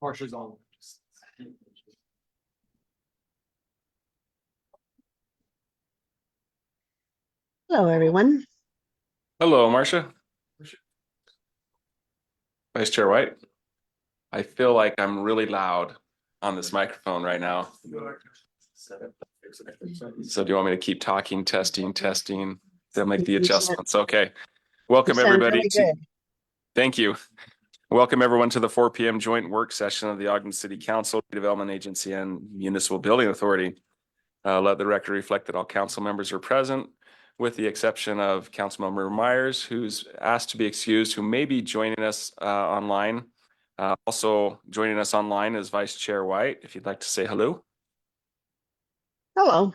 Marcia's on. Hello, everyone. Hello, Marcia. Vice Chair White. I feel like I'm really loud on this microphone right now. So do you want me to keep talking, testing? They'll make the adjustments. Okay. Welcome everybody. Really good. Thank you. Welcome everyone to the 4 p.m. joint work session of the Ogden City Council, Development Agency, and Municipal Building Authority. Let the record reflect that all council members are present, with the exception of Councilmember Myers, who's asked to be excused, who may be joining us online. Also joining us online is Vice Chair White, if you'd like to say hello. Hello.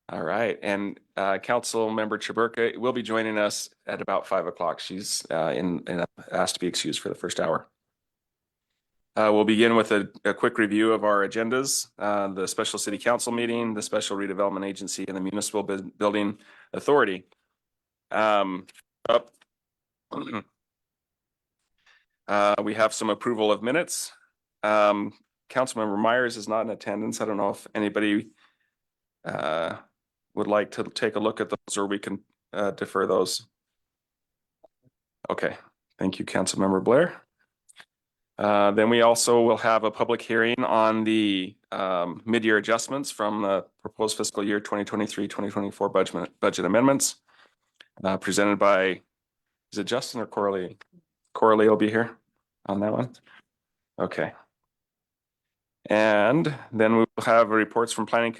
All right, and Councilmember Chaburka will be joining us at about 5 o'clock. She's asked to be excused for the first hour. We'll begin with a quick review of our agendas, the special city council meeting, the special redevelopment agency, and the municipal building authority. We have some approval of minutes. Councilmember Myers is not in attendance. I don't know if anybody would like to take a look at those, or we can defer those. Okay, thank you, Councilmember Blair. Then we also will have a public hearing on the mid-year adjustments from the proposed fiscal year 2023-2024 budget amendments, presented by, is it Justin or Coralie? Coralie will be here on that one. Okay. And then we will have reports from Planning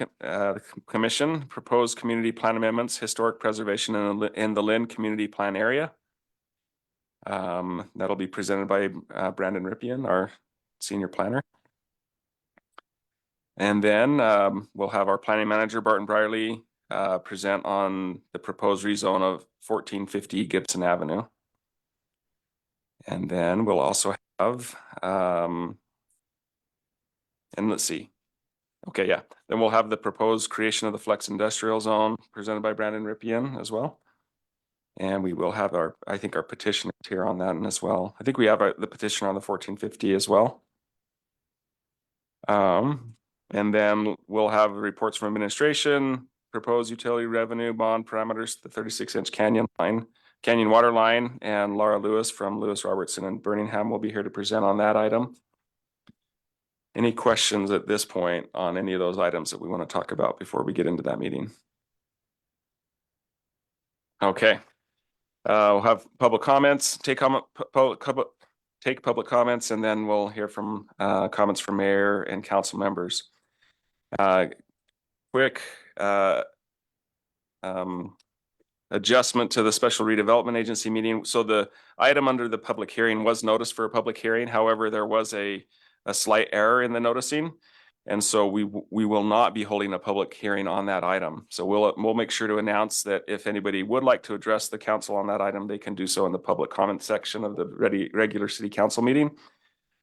Commission, proposed community plan amendments, historic preservation in the Lynn Community Plan area. That'll be presented by Brandon Rippian, our senior planner. And then we'll have our planning manager, Barton Brierly, present on the proposed rezone of 1450 Gibson Avenue. And then we'll also have, and let's see. Okay, yeah. Then we'll have the proposed creation of the flex industrial zone presented by Brandon Rippian as well. And we will have our, I think, our petitioners here on that as well. I think we have the petitioner on the 1450 as well. And then we'll have reports from administration, proposed utility revenue bond parameters, the 36-inch canyon water line, and Laura Lewis from Lewis Robertson and Birmingham will be here to present on that item. Any questions at this point on any of those items that we want to talk about before we get into that meeting? Okay. We'll have public comments, take public comments, and then we'll hear from comments from mayor and council members. Quick adjustment to the special redevelopment agency meeting. So the item under the public hearing was noticed for a public hearing. However, there was a slight error in the noticing. And so we will not be holding a public hearing on that item. So we'll make sure to announce that if anybody would like to address the council on that item, they can do so in the public comment section of the regular city council meeting.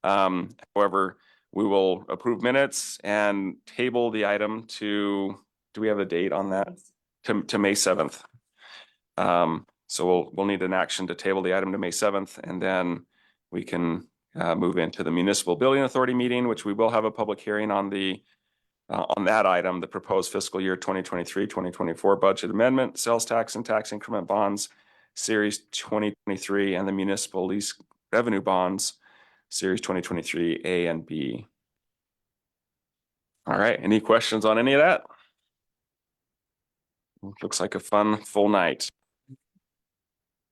However, we will approve minutes and table the item to, do we have a date on that? To May 7th. So we'll need an action to table the item to May 7th, and then we can move into the municipal building authority meeting, which we will have a public hearing on on that item, the proposed fiscal year 2023-2024 budget amendment, sales tax and tax increment bonds, series 2023, and the municipal lease revenue bonds, series 2023 A and B. All right, any questions on any of that? Looks like a fun full night.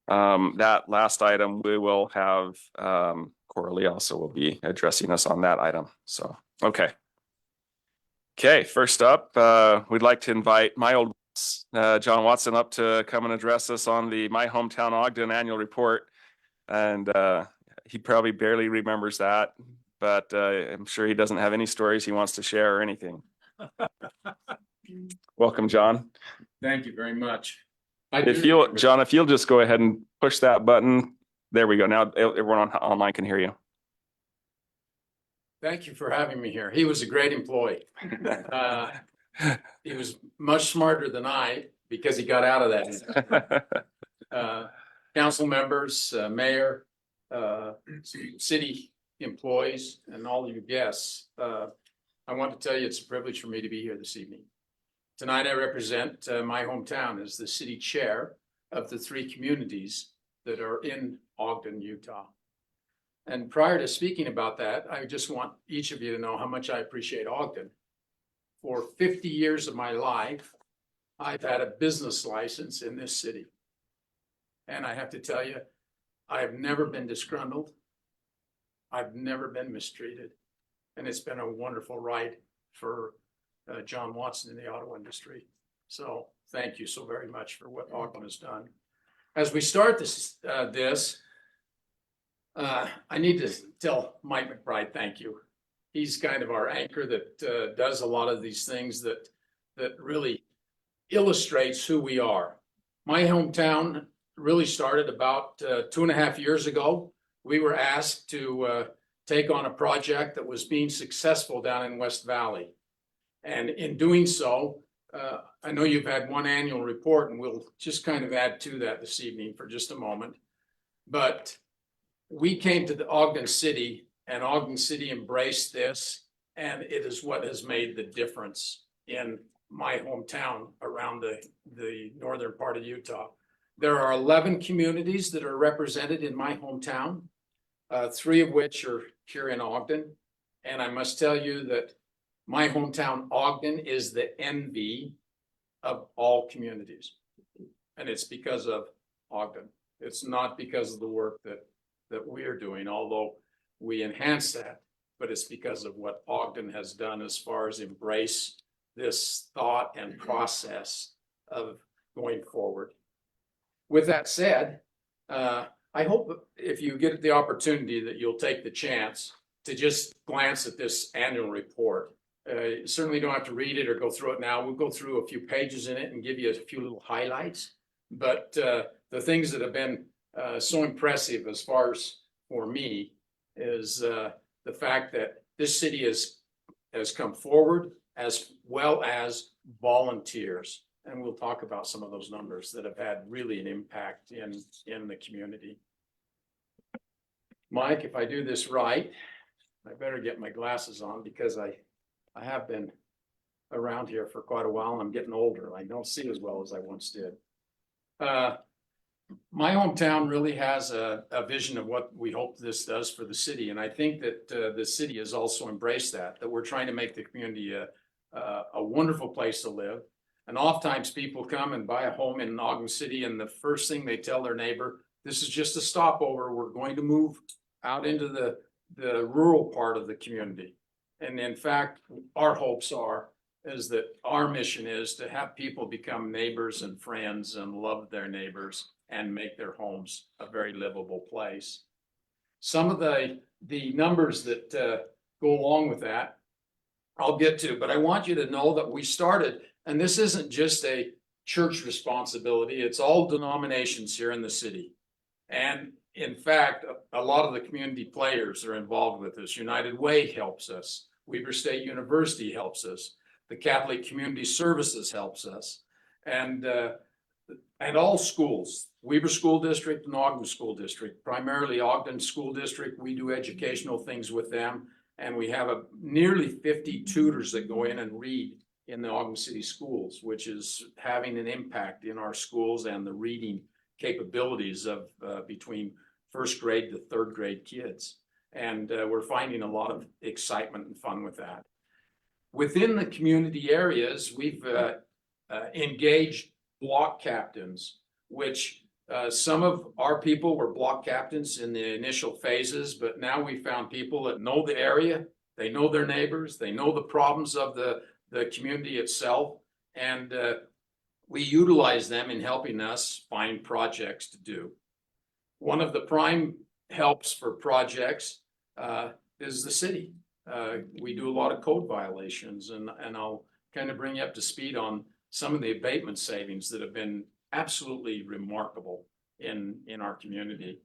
That last item we will have Coralie also will be addressing us on that item. So, okay. Okay, first up, we'd like to invite my old boss, John Watson, up to come and address us on the My Hometown Ogden annual report. And he probably barely remembers that, but I'm sure he doesn't have any stories he wants to share or anything. Welcome, John. Thank you very much. John, if you'll just go ahead and push that button. There we go. Now everyone online can hear you. Thank you for having me here. He was a great employee. He was much smarter than I because he got out of that. Council members, mayor, city employees, and all of you guests. I want to tell you it's a privilege for me to be here this evening. Tonight, I represent my hometown as the city chair of the 3 communities that are in Ogden, Utah. And prior to speaking about that, I just want each of you to know how much I appreciate Ogden. For 50 years of my life, I've had a business license in this city. And I have to tell you, I've never been disgruntled. I've never been mistreated. And it's been a wonderful ride for John Watson in the auto industry. So thank you so very much for what Ogden has done. As we start I need to tell Mike McBride thank you. He's kind of our anchor that does a lot of these things that really illustrates who we are. My hometown really started about 2.5 years ago. We were asked to take on a project that was being successful down in West Valley. And in doing so, I know you've had one annual report, and we'll just kind of add to that this evening for just a moment. But we came to the Ogden City, and Ogden City embraced this, and it is what has made the difference in my hometown around the northern part of Utah. There are 11 communities that are represented in my hometown, 3 of which are here in Ogden. And I must tell you that my hometown, Ogden, is the envy of all communities. And it's because of Ogden. It's not because of the work that we're doing, although we enhance that, but it's because of what Ogden has done as far as embrace this thought and process of going forward. With that said, I hope if you get the opportunity that you'll take the chance to just glance at this annual report. You certainly don't have to read it or go through it now. We'll go through a few pages in it and give you a few little highlights. But the things that have been so impressive as far as for me is the fact that this city has come forward as well as volunteers. And we'll talk about some of those numbers that have had really an impact in the community. Mike, if I do this right, I better get my glasses on because I have been around here for quite a while and I'm getting older. I don't see as well as I once did. My hometown really has a vision of what we hope this does for the city. And I think that the city has also embraced that we're trying to make the community a wonderful place to live. And oftentimes people come and buy a home in Ogden City and the first thing they tell their neighbor, this is just a stopover. We're going to move out into the rural part of the community. And in fact, our hopes is that our mission is to have people become neighbors and friends and love their neighbors and make their homes a very livable place. Some of the numbers that go along with that, I'll get to, but I want you to know that we started, and this isn't just a church responsibility, it's all denominations here in the city. And in fact, a lot of the community players are involved with this. United Way helps us. Weber State University helps us. The Catholic Community Services helps us. And all schools, Weber School District and Ogden School District, primarily Ogden School District, we do educational things with them. And we have nearly 50 tutors that go in and read in the Ogden City schools, which is having an impact in our schools and the reading capabilities of between first grade to third grade kids. And we're finding a lot of excitement and fun with that. Within the community areas, we've engaged block captains, which some of our people were block captains in the initial phases, but now we found people that know the area, they know their neighbors, they know the problems of the community itself, and we utilize them in helping us find projects to do. One of the prime helps for projects is the city. We do a lot of code violations, and I'll kind of bring you up to speed on some of the abatement savings that have been absolutely remarkable in our community.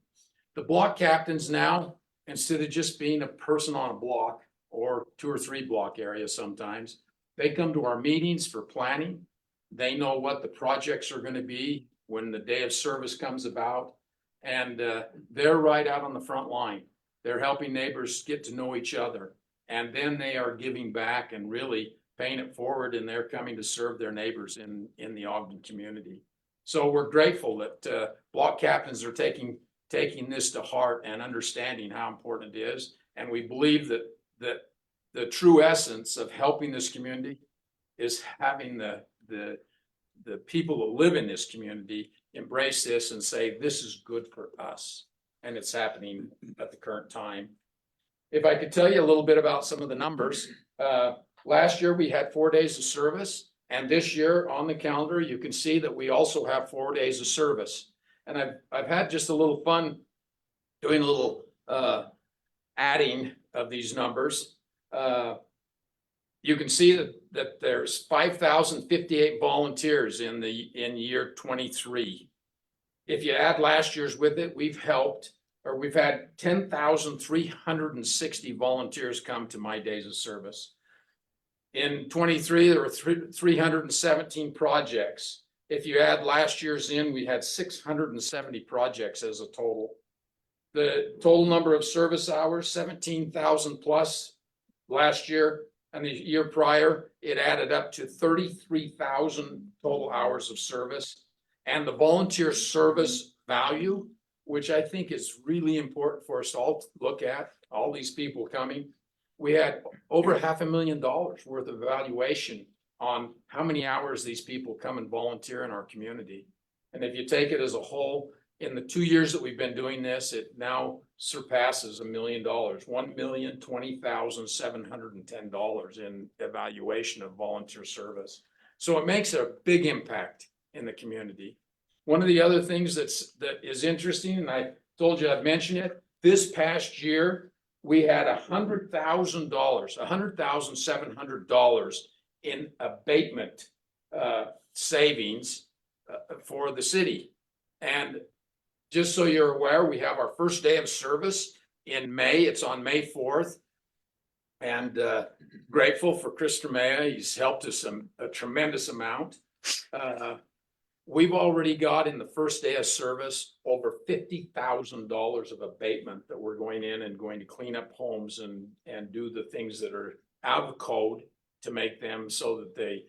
The block captains now, instead of just being a person on a block or 2 or 3 block areas sometimes, they come to our meetings for planning. They know what the projects are going to be when the day of service comes about, and they're right out on the front line. They're helping neighbors get to know each other. And then they are giving back and really paying it forward, and they're coming to serve their neighbors in the Ogden community. So we're grateful that block captains are taking this to heart and understanding how important it is. And we believe that the true essence of helping this community is having the people that live in this community embrace this and say, this is good for us. And it's happening at the current time. If I could tell you a little bit about some of the numbers, last year we had 4 days of service, and this year on the calendar, you can see that we also have 4 days of service. And I've had just a little fun doing a little adding of these numbers. You can see that there's 5,058 volunteers in year 23. If you add last year's with it, we've had 10,360 volunteers come to my days of service. In 23, there were 317 projects. If you add last year's in, we had 670 projects as a total. The total number of service hours, 17,000 plus last year, and the year prior, it added up to 33,000 total hours of service. And the volunteer service value, which I think is really important for us all to look at, all these people coming. We had over $500,000 worth of evaluation on how many hours these people come and volunteer in our community. And if you take it as a whole, in the 2 years that we've been doing this, it now surpasses $1 million, $1,020,710 in evaluation of volunteer service. So it makes a big impact in the community. One of the other things that is interesting, and I told you I'd mention it, this past year, we had $100,700 in abatement savings for the city. And just so you're aware, we have our first day of service in May. It's on May 4th. And grateful for Chris Tremea. He's helped us a tremendous amount. We've already got in the first day of service over $50,000 of abatement that we're going in and going to clean up homes and do the things that are out of code to make them so that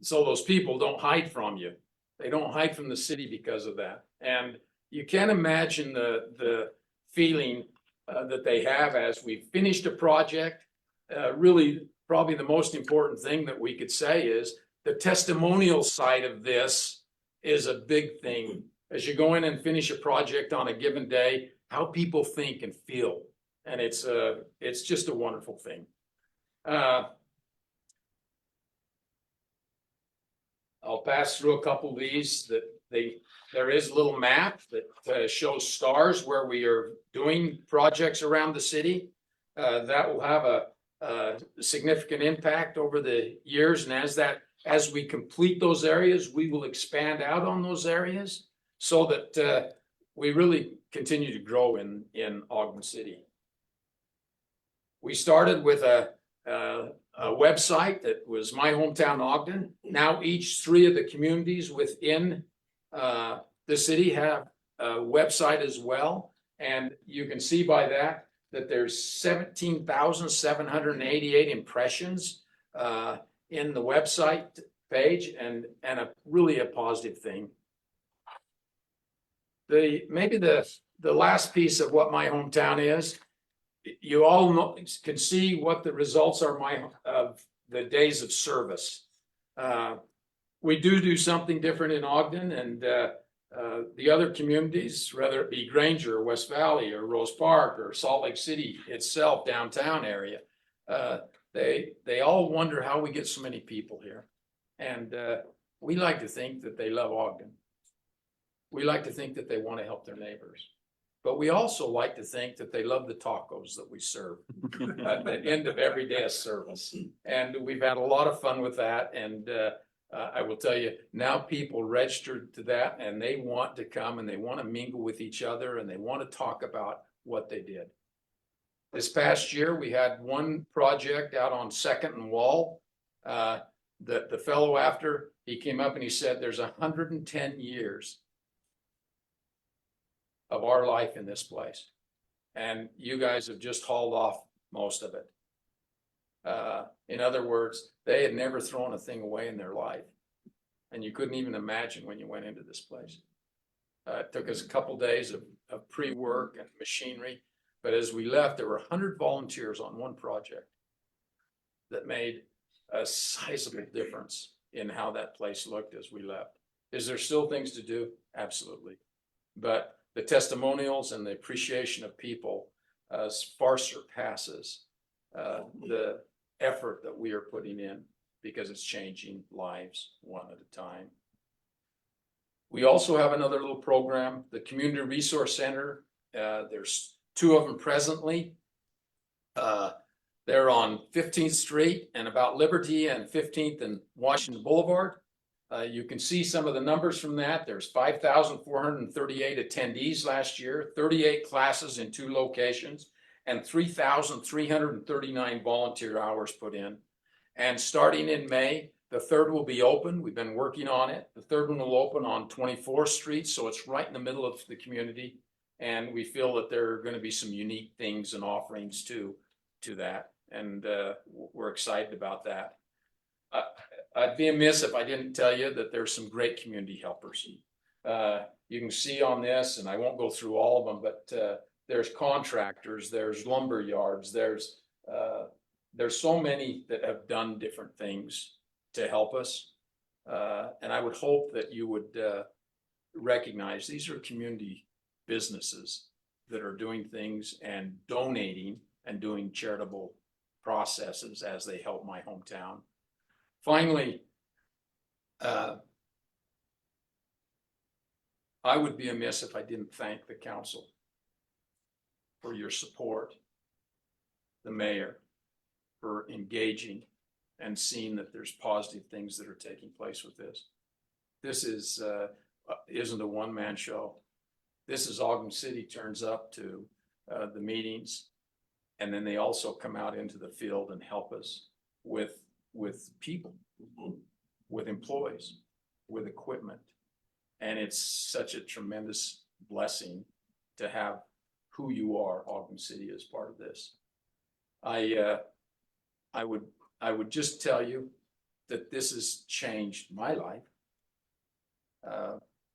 so those people don't hide from you. They don't hide from the city because of that. And you can imagine the feeling that they have as we finished a project. Really, probably the most important thing that we could say is the testimonial side of this is a big thing. As you go in and finish a project on a given day, how people think and feel. And it's just a wonderful thing. I'll pass through a couple of these. There is a little map that shows stars where we are doing projects around the city. That will have a significant impact over the years. And as we complete those areas, we will expand out on those areas so that we really continue to grow in Ogden City. We started with a website that was My Hometown Ogden. Now each 3 of the communities within the city have a website as well. And you can see by that there's 17,788 impressions in the website page, and really a positive thing. Maybe the last piece of what My Hometown is, you all can see what the results are of the days of service. We do something different in Ogden, and the other communities, whether it be Granger or West Valley or Rose Park or Salt Lake City itself, downtown area, they all wonder how we get so many people here. And we like to think that they love Ogden. We like to think that they want to help their neighbors. But we also like to think that they love the tacos that we serve at the end of every day of service. And we've had a lot of fun with that. And I will tell you, now people registered to that and they want to come and they want to mingle with each other and they want to talk about what they did. This past year, we had one project out on 2nd and Wall. The fellow after, he came up and he said, there's 110 years of our life in this place. And you guys have just hauled off most of it. In other words, they had never thrown a thing away in their life. And you couldn't even imagine when you went into this place. It took us a couple days of pre-work and machinery. But as we left, there were 100 volunteers on one project that made a sizable difference in how that place looked as we left. Is there still things to do? Absolutely. But the testimonials and the appreciation of people far surpasses the effort that we are putting in, because it's changing lives one at a time. We also have another little program, the Community Resource Center. There's 2 of them presently. They're on 15th Street and about Liberty and 15th and Washington Boulevard. You can see some of the numbers from that. There's 5,438 attendees last year, 38 classes in 2 locations, and 3,339 volunteer hours put in. And starting in May, the 3rd will be open. We've been working on it. The 3rd one will open on 24th Street, so it's right in the middle of the community. And we feel that there are going to be some unique things and offerings to that. And we're excited about that. I'd be amiss if I didn't tell you that there's some great community helpers. You can see on this, and I won't go through all of them, but there's contractors, there's lumber yards, there's so many that have done different things to help us. And I would hope that you would recognize these are community businesses that are doing things and donating and doing charitable processes as they help my hometown. Finally, I would be amiss if I didn't thank the council for your support, the mayor for engaging and seeing that there's positive things that are taking place with this. This isn't a one-man show. This is Ogden City turns up to the meetings, and then they also come out into the field and help us with people, with employees, with equipment. And it's such a tremendous blessing to have who you are, Ogden City, as part of this. I would just tell you that this has changed my life.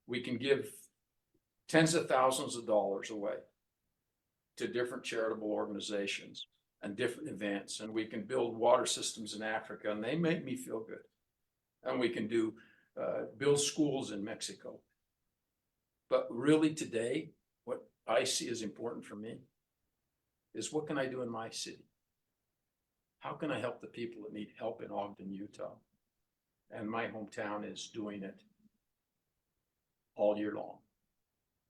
We can give tens of thousands of dollars away to different charitable organizations and different events, and we can build water systems in Africa, and they make me feel good. And we can build schools in Mexico. But really today, what I see as important for me is, what can I do in my city? How can I help the people that need help in Ogden, Utah? And my hometown is doing it all year long.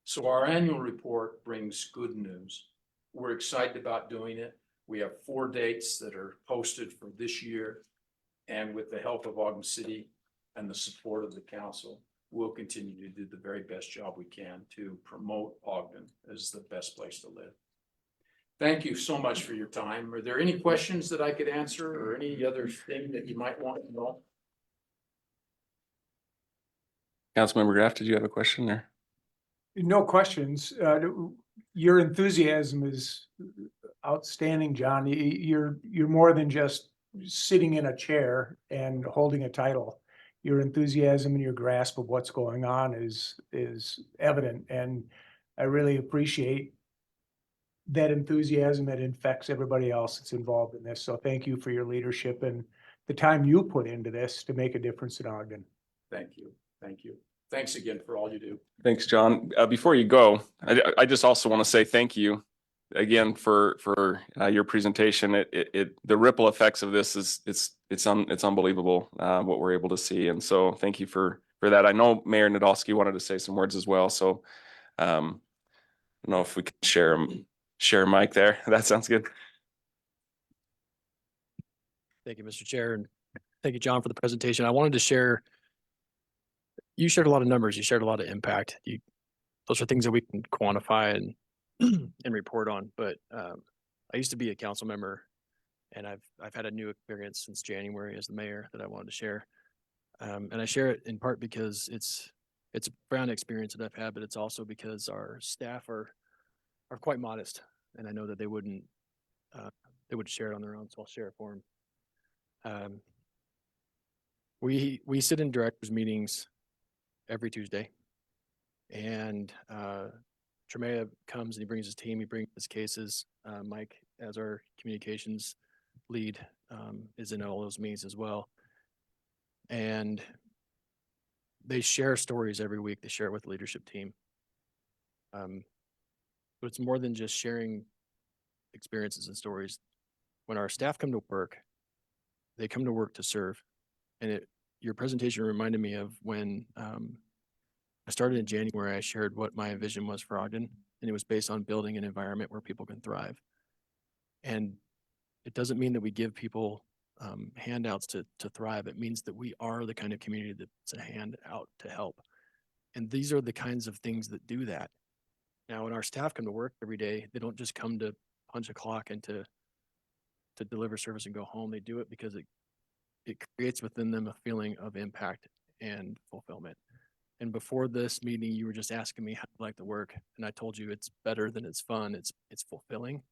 So our annual report brings good news. We're excited about doing it. We have 4 dates that are posted for this year. And with the help of Ogden City and the support of the council, we'll continue to do the very best job we can to promote Ogden as the best place to live. Thank you so much for your time. Are there any questions that I could answer, or any other thing that you might want to know? Councilmember Graff, did you have a question there? No questions. Your enthusiasm is outstanding, John. You're more than just sitting in a chair and holding a title. Your enthusiasm and your grasp of what's going on is evident, and I really appreciate that enthusiasm that infects everybody else that's involved in this. So thank you for your leadership and the time you put into this to make a difference in Ogden. Thank you. Thank you. Thanks again for all you do. Thanks, John. Before you go, I just also want to say thank you again for your presentation. The ripple effects of this it's unbelievable what we're able to see, and so thank you for that. I know Mayor Nadolski wanted to say some words as well, so I don't know if we can share a mic there. That sounds good. Thank you, Mr. Chair, and thank you, John, for the presentation. I wanted to share. You shared a lot of numbers. You shared a lot of impact. Those are things that we can quantify and and report on. But I used to be a council member, and I've had a new experience since January as the mayor that I wanted to share. And I share it in part because it's a profound experience that I've had, but it's also because our staff are quite modest. and I know that they would share it on their own, so I'll share it for them. We sit in directors meetings every Tuesday, and Tremea comes and he brings his team, he brings his cases. Mike, as our communications lead, is in all those meetings as well. And they share stories every week. They share it with the leadership team. But it's more than just sharing experiences and stories. When our staff come to work, they come to work to serve. And your presentation reminded me of when I started in January. I shared what my vision was for Ogden, and it was based on building an environment where people can thrive. And it doesn't mean that we give people handouts to thrive. It means that we are the kind of community that's a hand out to help. And these are the kinds of things that do that. Now, when our staff come to work every day, they don't just come to punch a clock and to deliver service and go home. They do it because it creates within them a feeling of impact and fulfillment. And before this meeting, you were just asking me how I like the work, and I told you it's better than it's fun. It's fulfilling.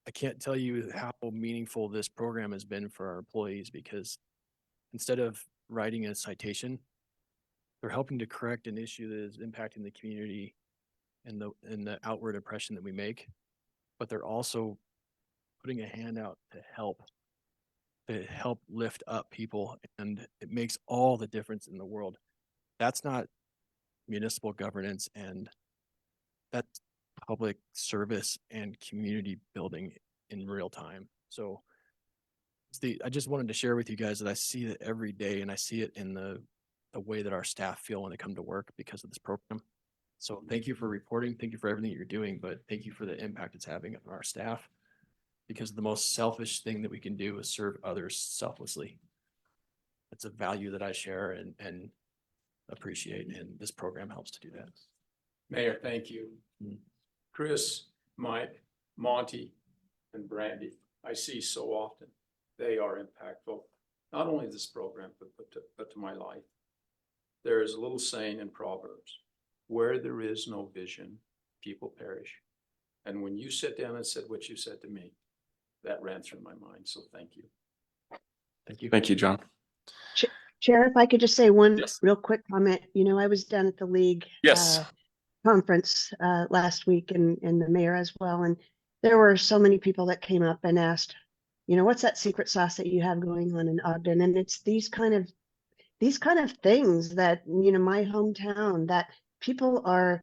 I can't tell you how meaningful this program has been for our employees, because instead of writing a citation, they're helping to correct an issue that is impacting the community and the outward impression that we make, but they're also putting a hand out to help lift up people, and it makes all the difference in the world. That's not municipal governance, and that's public service and community building in real time. So I just wanted to share with you guys that I see it every day, and I see it in the way that our staff feel when they come to work because of this program. So thank you for reporting. Thank you for everything you're doing, but thank you for the impact it's having on our staff, because the most selfish thing that we can do is serve others selflessly. It's a value that I share and appreciate, and this program helps to do that. Mayor, thank you. Chris, Mike, Monty, and Brandy, I see so often. They are impactful, not only this program, but to my life. There is a little saying in Proverbs, where there is no vision, people perish. And when you sat down and said what you said to me, that ran through my mind. So thank you. Thank you. Thank you, John. Chair, if I could just say one Yes. real quick comment. You know, I was down at the league Yes. conference last week, and the mayor as well. And there were so many people that came up and asked, you know, what's that secret sauce that you have going on in Ogden? And it's these kind of things that, you know, my hometown, that people are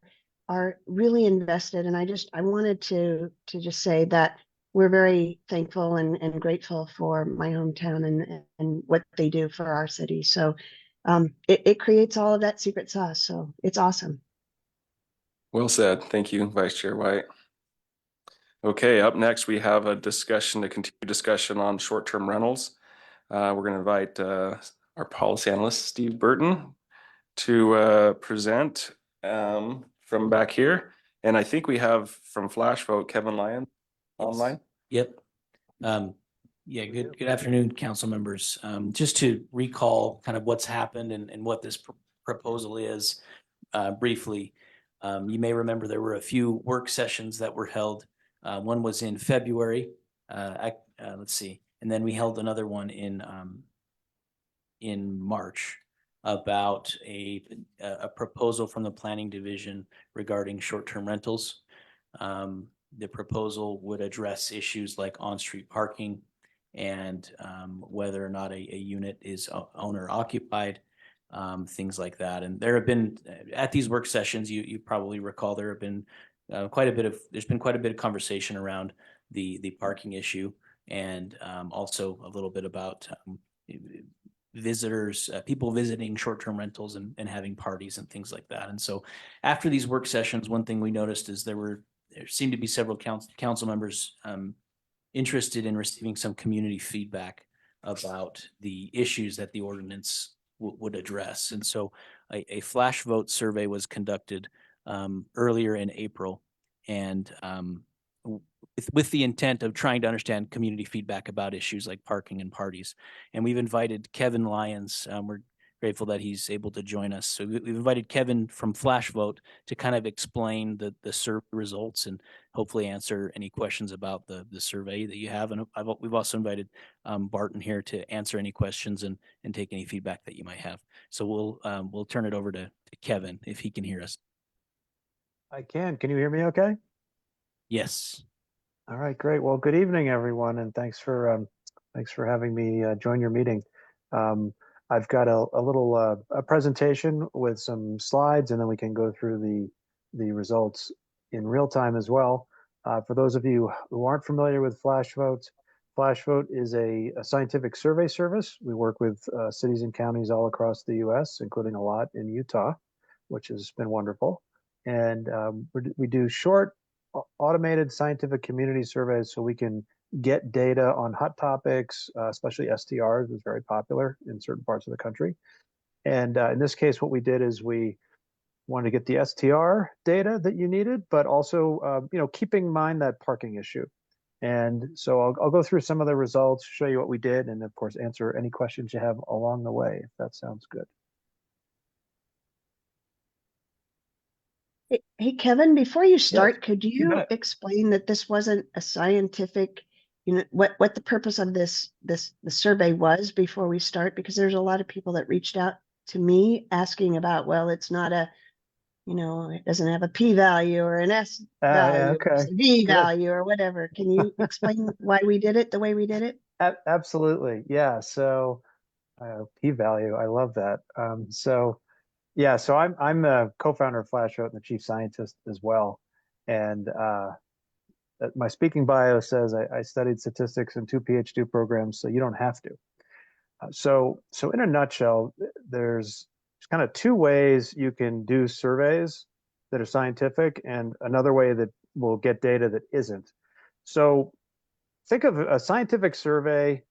really invested. And I wanted to just say that we're very thankful and grateful for my hometown and what they do for our city. So it creates all of that secret sauce. So it's awesome. Well said. Thank you, Vice Chair White. Okay, up next, we have a continued discussion on short-term rentals. We're going to invite our policy analyst, Steve Burton, to present from back here. And I think we have from Flash Vote, Kevin Lyon online. Yep. Yeah, good afternoon, council members. Just to recall kind of what's happened and what this proposal is briefly. You may remember there were a few work sessions that were held. One was in February, let's see, and then we held another one in March about a proposal from the planning division regarding short-term rentals. The proposal would address issues like on-street parking and whether or not a unit is owner occupied, things like that. And there have been, at these work sessions, you probably recall, there have been there's been quite a bit of conversation around the parking issue, and also a little bit about visitors, people visiting short-term rentals and having parties and things like that. And so after these work sessions, one thing we noticed is there seemed to be several council members interested in receiving some community feedback about the issues that the ordinance would address. And so a flash vote survey was conducted earlier in April, and with the intent of trying to understand community feedback about issues like parking and parties. And we've invited Kevin Lyons. We're grateful that he's able to join us. So we've invited Kevin from Flash Vote to kind of explain the survey results and hopefully answer any questions about the survey that you have. And we've also invited Barton here to answer any questions and take any feedback that you might have. So we'll turn it over to Kevin if he can hear us. I can. Can you hear me okay? Yes. All right, great. Well, good evening, everyone, and thanks for having me join your meeting. I've got a little a presentation with some slides, and then we can go through the results in real time as well. For those of you who aren't familiar with Flash Vote is a scientific survey service. We work with cities and counties all across the U.S., including a lot in Utah, which has been wonderful. And we do short, automated scientific community surveys so we can get data on hot topics, especially STRs is very popular in certain parts of the country. And in this case, what we did is we wanted to get the STR data that you needed, but also, keeping in mind that parking issue. And so I'll go through some of the results, show you what we did, and of course, answer any questions you have along the way, if that sounds good. Hey, Kevin, before you start, could you bet. explain that this wasn't a scientific, what the purpose of the survey was before we start? Because there's a lot of people that reached out to me asking about, well, it's not it doesn't have a P value or an S value, or okay. a V Good. value or whatever. Can you explain why we did it the way we did it? Absolutely. Yeah. So p-value, I love that. So I'm a co-founder of Flash Vote and the chief scientist as well. And my speaking bio says I studied statistics in 2 PhD programs, so you don't have to. So in a nutshell, there's kind of 2 ways you can do surveys that are scientific, and another way that will get data that isn't. So think of a scientific survey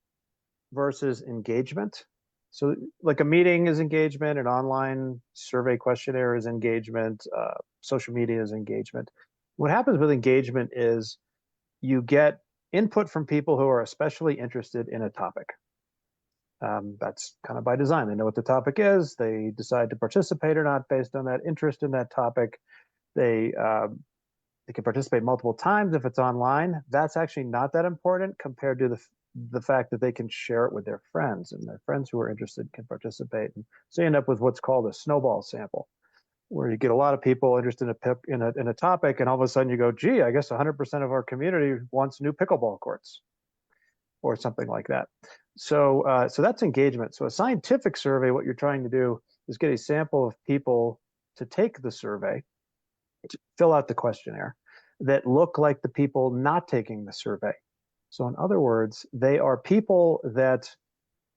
versus engagement. So like a meeting is engagement, an online survey questionnaire is engagement, social media is engagement. What happens with engagement is you get input from people who are especially interested in a topic. That's kind of by design. They know what the topic is. They decide to participate or not based on that interest in that topic. They can participate multiple times if it's online. That's actually not that important compared to the fact that they can share it with their friends, and their friends who are interested can participate. And so you end up with what's called a snowball sample, where you get a lot of people interested in a topic, and all of a sudden you go, gee, I guess 100% of our community wants new pickleball courts, or something like that. So that's engagement. So a scientific survey, what you're trying to do is get a sample of people to take the survey, to fill out the questionnaire, that look like the people not taking the survey. So in other words, they are people that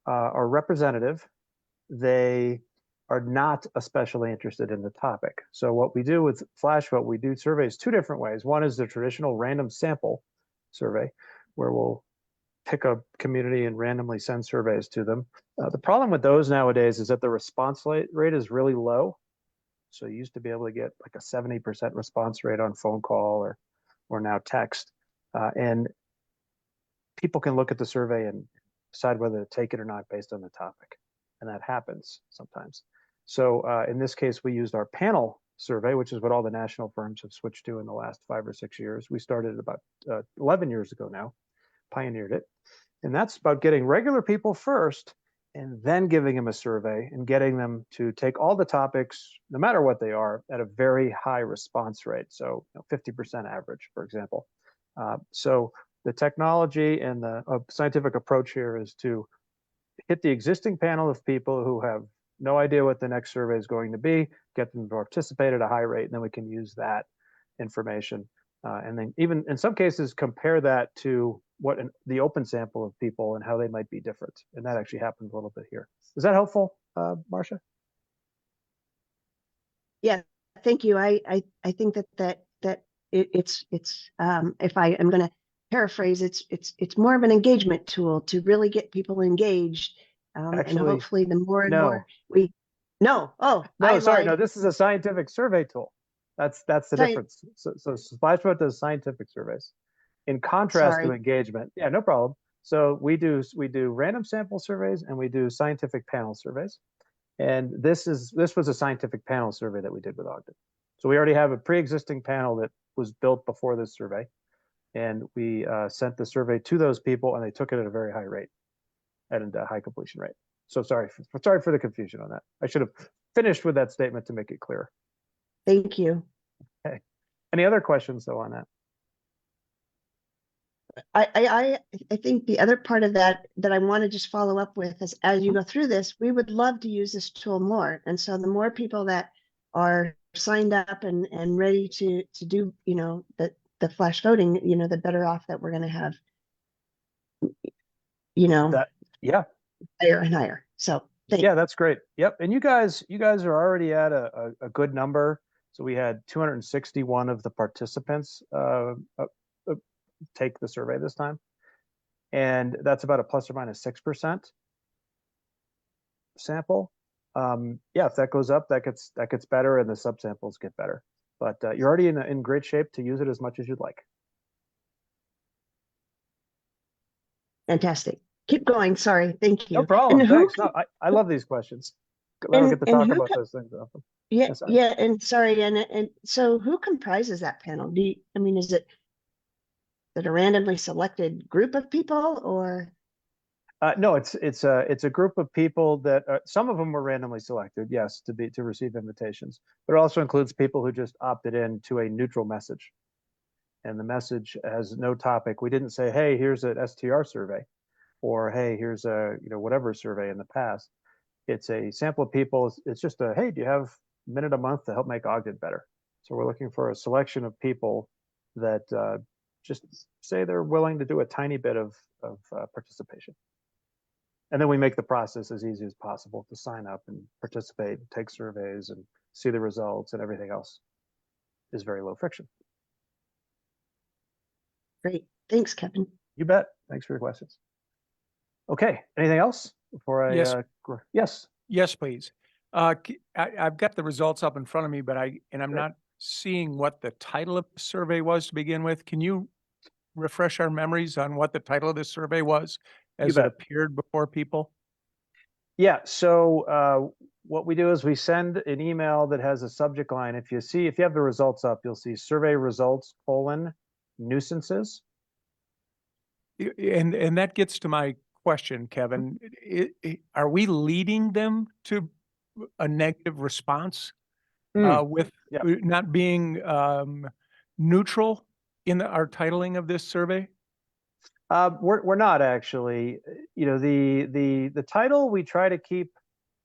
are representative. They are not especially interested in the topic. So what we do with Flash Vote, we do surveys 2 different ways. One is the traditional random sample survey, where we'll pick a community and randomly send surveys to them. The problem with those nowadays is that the response rate is really low. So you used to be able to get like a 70% response rate on phone call or now text. And people can look at the survey and decide whether to take it or not based on the topic. And that happens sometimes. So in this case, we used our panel survey, which is what all the national firms have switched to in the last 5 or 6 years. We started about 11 years ago now, pioneered it. And that's about getting regular people first and then giving them a survey and getting them to take all the topics, no matter what they are, at a very high response rate. So 50% average, for example. So the technology and the scientific approach here is to hit the existing panel of people who have no idea what the next survey is going to be, get them to participate at a high rate, and then we can use that information. And then even in some cases, compare that to what the open sample of people and how they might be different. And that actually happens a little bit here. Is that helpful, Marcia? Yeah, thank you. I think that it's if I am going to paraphrase, it's more of an engagement tool to really get people engaged. And Actually, hopefully the more and no. more we no. Oh, No, sorry, lied. no, this is a scientific survey tool. That's the difference. So Splash Vote does scientific surveys in contrast to Sorry. engagement. Yeah, no problem. So we do random sample surveys and we do scientific panel surveys. And this was a scientific panel survey that we did with Ogden. So we already have a pre-existing panel that was built before this survey. And we sent the survey to those people, and they took it at a very high rate, at a high completion rate. So sorry for the confusion on that. I should have finished with that statement to make it clear. Thank you. Okay. Any other questions though on that? I think the other part of that I want to just follow up with is, as you go through this, we would love to use this tool more. And so the more people that are signed up and ready to do, you know, the flash voting, you know, the better off that we're going to have, you know, That, yeah. higher and higher. So Yeah, that's great. Yep. And you guys are already at a good number. So we had 261 of the participants take the survey this time. And that's about a plus or minus 6% sample. Yeah, if that goes up, that gets better, and the subsamples get better. But you're already in great shape to use it as much as you'd like. fantastic. Keep going. Sorry. Thank you. No problem. And who Thanks. No, I love these questions. I don't get to and talk who about co- those things often. Yeah, Yes, sorry. yeah, and sorry, and so who comprises that panel? I mean, is it a randomly selected group of people, or? No, it's a group of people that some of them were randomly selected, yes, to receive invitations, but it also includes people who just opted in to a neutral message, and the message has no topic. We didn't say, hey, here's an STR survey, or hey, here's a whatever survey in the past. It's a sample of people. It's just a, hey, do you have a minute a month to help make Ogden better? So we're looking for a selection of people that just say they're willing to do a tiny bit of participation. And then we make the process as easy as possible to sign up and participate, take surveys, and see the results, and everything else is very low friction. Great, thanks, Kevin. You bet. Thanks for your questions. Okay, anything else before I? Yes. Yes. Yes, please. I've got the results up in front of me, but I'm Sure. not seeing what the title of the survey was to begin with. Can you refresh our memories on what the title of this survey was as it bet. appeared before people? Yeah. So what we do is we send an email that has a subject line. If you have the results up, you'll see survey results : nuisances. And that gets to my question, Kevin. Are we leading them to a negative response with Yeah. not being neutral in our titling of this survey? We're not actually. The title we try to keep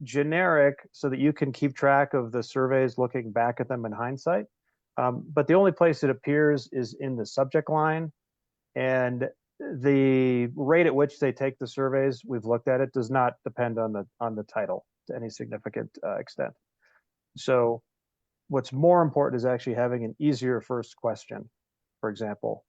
generic so that you can keep track of the surveys looking back at them in hindsight. But the only place it appears is in the subject line, and the rate at which they take the surveys, we've looked at it, does not depend on the title to any significant extent. So what's more important is actually having an easier first question, for example,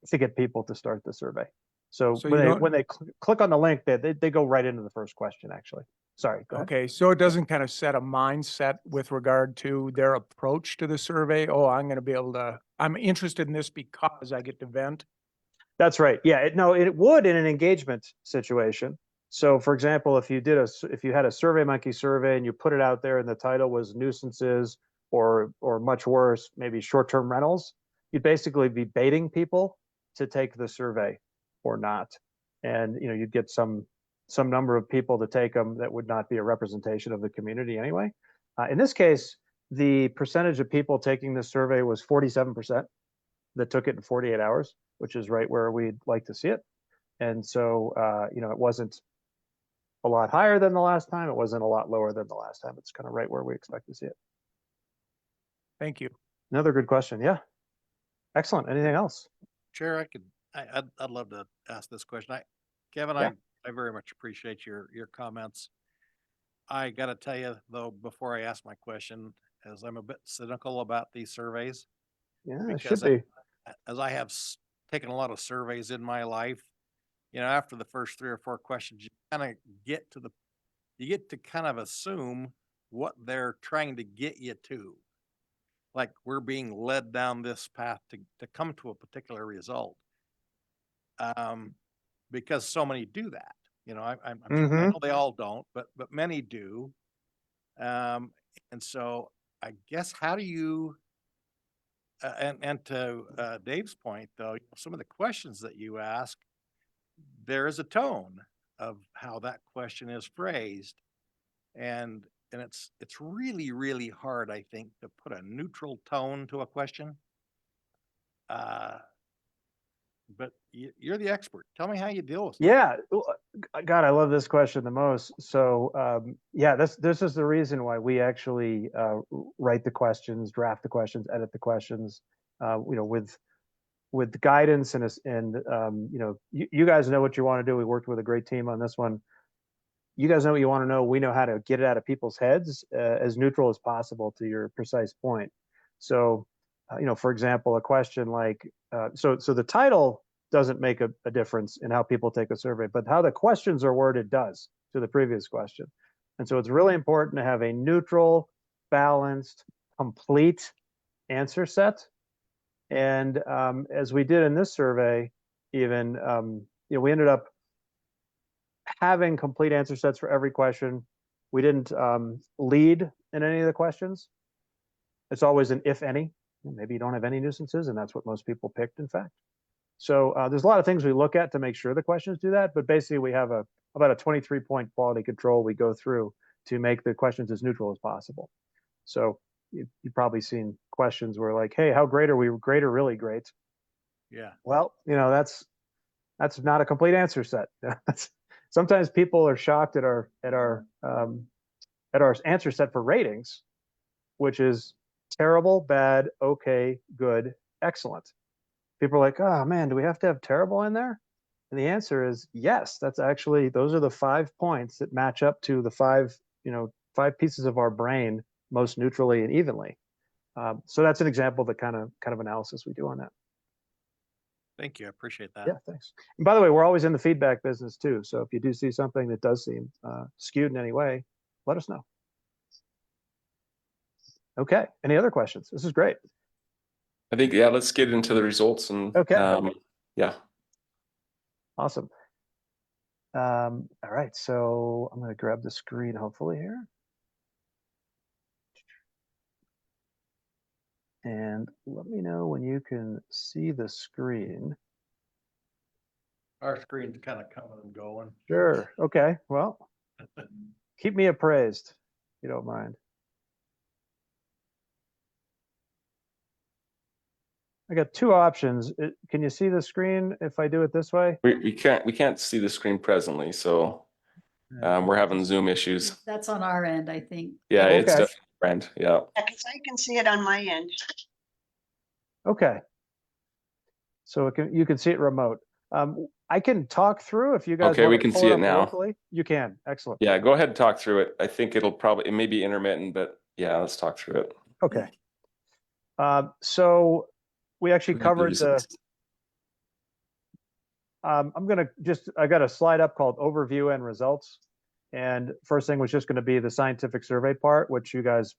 to get people to start the survey. So when they click on the link, they go right into the first question, actually. Sorry, go ahead. Okay, so it doesn't kind of set a mindset with regard to their approach to the survey. Oh, I'm interested in this because I get to vent. That's right. Yeah, it would in an engagement situation. So for example, if you had a SurveyMonkey survey and you put it out there and the title was nuisances or much worse, maybe short-term rentals, you'd basically be baiting people to take the survey or not. And you'd get some number of people to take them that would not be a representation of the community anyway. In this case, the percentage of people taking this survey was 47% that took it in 48 hours, which is right where we'd like to see it. And so, it wasn't a lot higher than the last time. It wasn't a lot lower than the last time. It's kind of right where we expect to see it. Thank you. Another good question. Yeah. Excellent. Anything else? Chair, I'd love to ask this question. Kevin, Yeah. I very much appreciate your comments. I gotta tell you though, before I ask my question, as I'm a bit cynical about these surveys, Yeah, it should be. as I have taken a lot of surveys in my life, after the first 3 or 4 questions, you get to kind of assume what they're trying to get you to. Like we're being led down this path to come to a particular result. Because so many do that. I know they all don't, but many do. And so I guess how do you, and to Dave's point, though, some of the questions that you ask, there is a tone of how that question is phrased. And it's really, really hard, I think, to put a neutral tone to a question. But you're the expert. Tell me how you deal with it. Yeah, God, I love this question the most. So, yeah, this is the reason why we actually write the questions, draft the questions, edit the questions, with guidance and you guys know what you want to do. We worked with a great team on this one. You guys know what you want to know. We know how to get it out of people's heads as neutral as possible to your precise point. So, for example, a question like, so the title doesn't make a difference in how people take a survey, but how the questions are worded does to the previous question. And so it's really important to have a neutral, balanced, complete answer set. And as we did in this survey, even, we ended up having complete answer sets for every question. We didn't lead in any of the questions. It's always an if any. Maybe you don't have any nuisances, and that's what most people picked, in fact. So there's a lot of things we look at to make sure the questions do that, but basically we have about a 23-point quality control we go through to make the questions as neutral as possible. So you've probably seen questions where like, hey, how great are we? Great or really great? Yeah. Well, that's not a complete answer set. Sometimes people are shocked at our answer set for ratings, which is terrible, bad, okay, good, excellent. People are like, oh man, do we have to have terrible in there? And the answer is yes. That's actually, those are the 5 points that match up to the 5 pieces of our brain most neutrally and evenly. So that's an example of the kind of analysis we do on that. Thank you. I appreciate that. Yeah, thanks. And by the way, we're always in the feedback business too. So if you do see something that does seem skewed in any way, let us know. Okay. Any other questions? This is great. I think, yeah, let's get into the results and, Okay. Yeah. Awesome. All right. So I'm going to grab the screen hopefully here. And let me know when you can see the screen. Our screen's kind of coming and going. Sure. Okay. Well, keep me appraised, if you don't mind. I got 2 options. Can you see the screen if I do it this way? We can't see the screen presently, so we're having Zoom issues. That's on our end, I think. Yeah, Okay. it's definitely friend. Yeah. Because I can see it on my end. Okay. So you can see it remote. I can talk through if you guys Okay, want we to can pull see it up now. locally. You can. Excellent. Yeah, go ahead and talk through it. I think it may be intermittent, but yeah, let's talk through it. Okay. So we actually covered the, I got a slide up called overview and results. And first thing was just going to be the scientific survey part, which you guys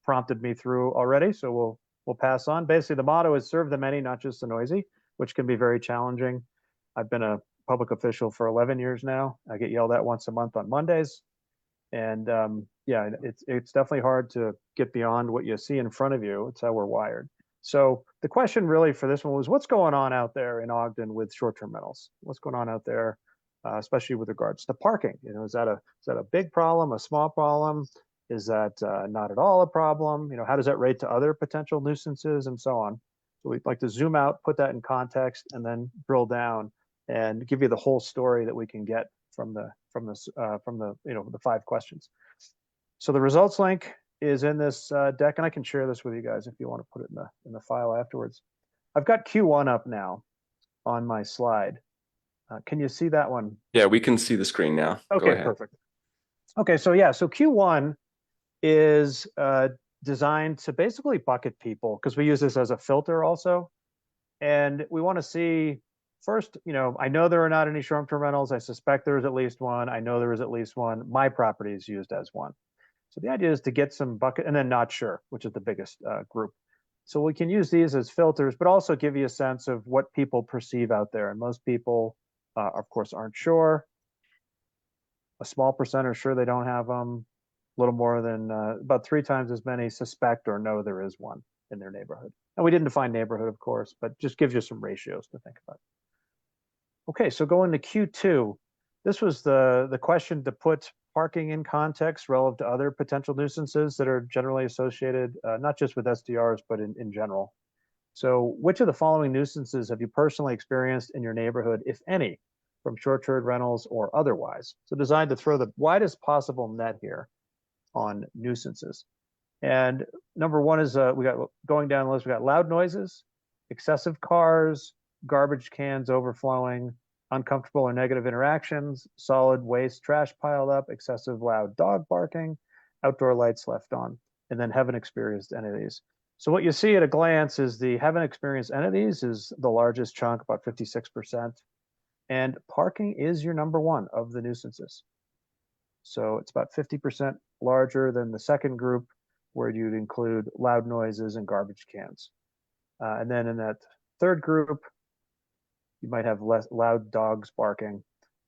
prompted me through already. So we'll pass on. Basically, the motto is serve the many, not just the noisy, which can be very challenging. I've been a public official for 11 years now. I get yelled at once a month on Mondays. And yeah, it's definitely hard to get beyond what you see in front of you. It's how we're wired. So the question really for this one was, what's going on out there in Ogden with short-term rentals? What's going on out there, especially with regards to parking? Is that a big problem, a small problem? Is that not at all a problem? How does that rate to other potential nuisances and so on? So we'd like to zoom out, put that in context, and then drill down and give you the whole story that we can get from the 5 questions. So the results link is in this deck, and I can share this with you guys if you want to put it in the file afterwards. I've got Q1 up now on my slide. Can you see that one? Yeah, we can see the screen now. Go Okay, ahead. perfect. Okay, so yeah, so Q1 is designed to basically bucket people because we use this as a filter also. And we want to see first, I know there are not any short-term rentals. I suspect there is at least one. I know there is at least one. My property is used as one. So the idea is to get some bucket and then not sure, which is the biggest group. So we can use these as filters, but also give you a sense of what people perceive out there. And most people, of course, aren't sure. A small percent are sure they don't have them. little more than about 3 times as many suspect or know there is one in their neighborhood. And we didn't define neighborhood, of course, but just gives you some ratios to think about. Okay, so going to Q2, this was the question to put parking in context relative to other potential nuisances that are generally associated, not just with SDRs, but in general. So which of the following nuisances have you personally experienced in your neighborhood, if any, from short-term rentals or otherwise? So designed to throw the widest possible net here on nuisances. And number one is we got, going down the list, we got loud noises, excessive cars, garbage cans overflowing, uncomfortable or negative interactions, solid waste trash piled up, excessive loud dog barking, outdoor lights left on, and then haven't experienced any of these. So what you see at a glance is the haven't experienced any of these is the largest chunk, about 56%. And parking is your number one of the nuisances. So it's about 50% larger than the second group, where you'd include loud noises and garbage cans. And then in that third group, you might have less loud dogs barking,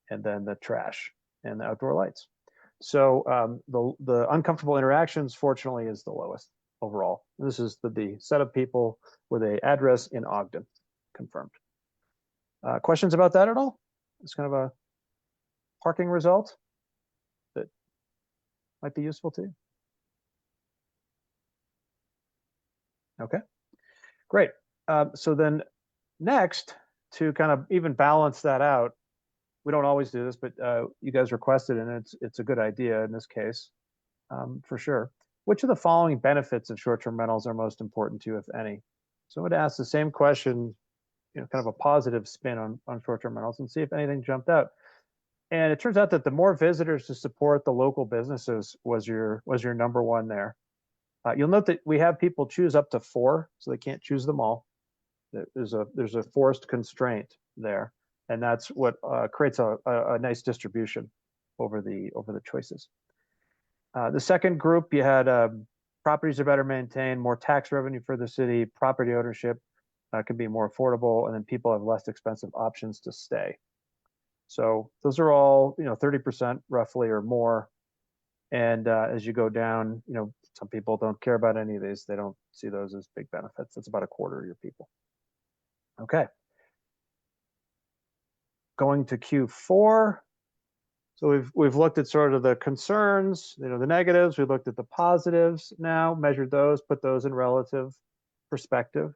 and then the trash and the outdoor lights. So the uncomfortable interactions, fortunately, is the lowest overall. This is the set of people with an address in Ogden, confirmed. Questions about that at all? It's kind of a parking result that might be useful to you. Okay, great. So then next, to kind of even balance that out, we don't always do this, but you guys requested, and it's a good idea in this case, for sure. Which of the following benefits of short-term rentals are most important to you, if any? So I'm going to ask the same question, kind of a positive spin on short-term rentals, and see if anything jumped out. And it turns out that the more visitors to support the local businesses was your number one there. You'll note that we have people choose up to 4, so they can't choose them all. There's a forced constraint there, and that's what creates a nice distribution over the choices. The second group, you had properties are better maintained, more tax revenue for the city, property ownership can be more affordable, and then people have less expensive options to stay. So those are all 30% roughly or more. And as you go down, some people don't care about any of these. They don't see those as big benefits. That's about a quarter of your people. Okay. Going to Q4. So we've looked at sort of the concerns, the negatives. We looked at the positives now, measured those, put those in relative perspective.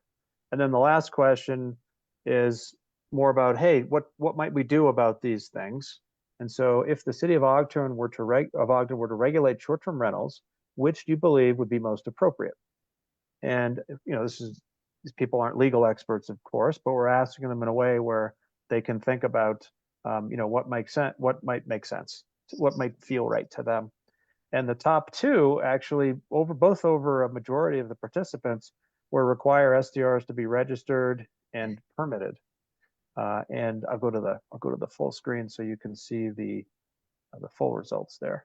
And then the last question is more about, hey, what might we do about these things? And so if the city of Ogden were to regulate short-term rentals, which do you believe would be most appropriate? And these people aren't legal experts, of course, but we're asking them in a way where they can think about what makes sense, what might make sense, what might feel right to them. And the top 2 actually both over a majority of the participants were require SDRs to be registered and permitted. And I'll go to the full screen so you can see the full results there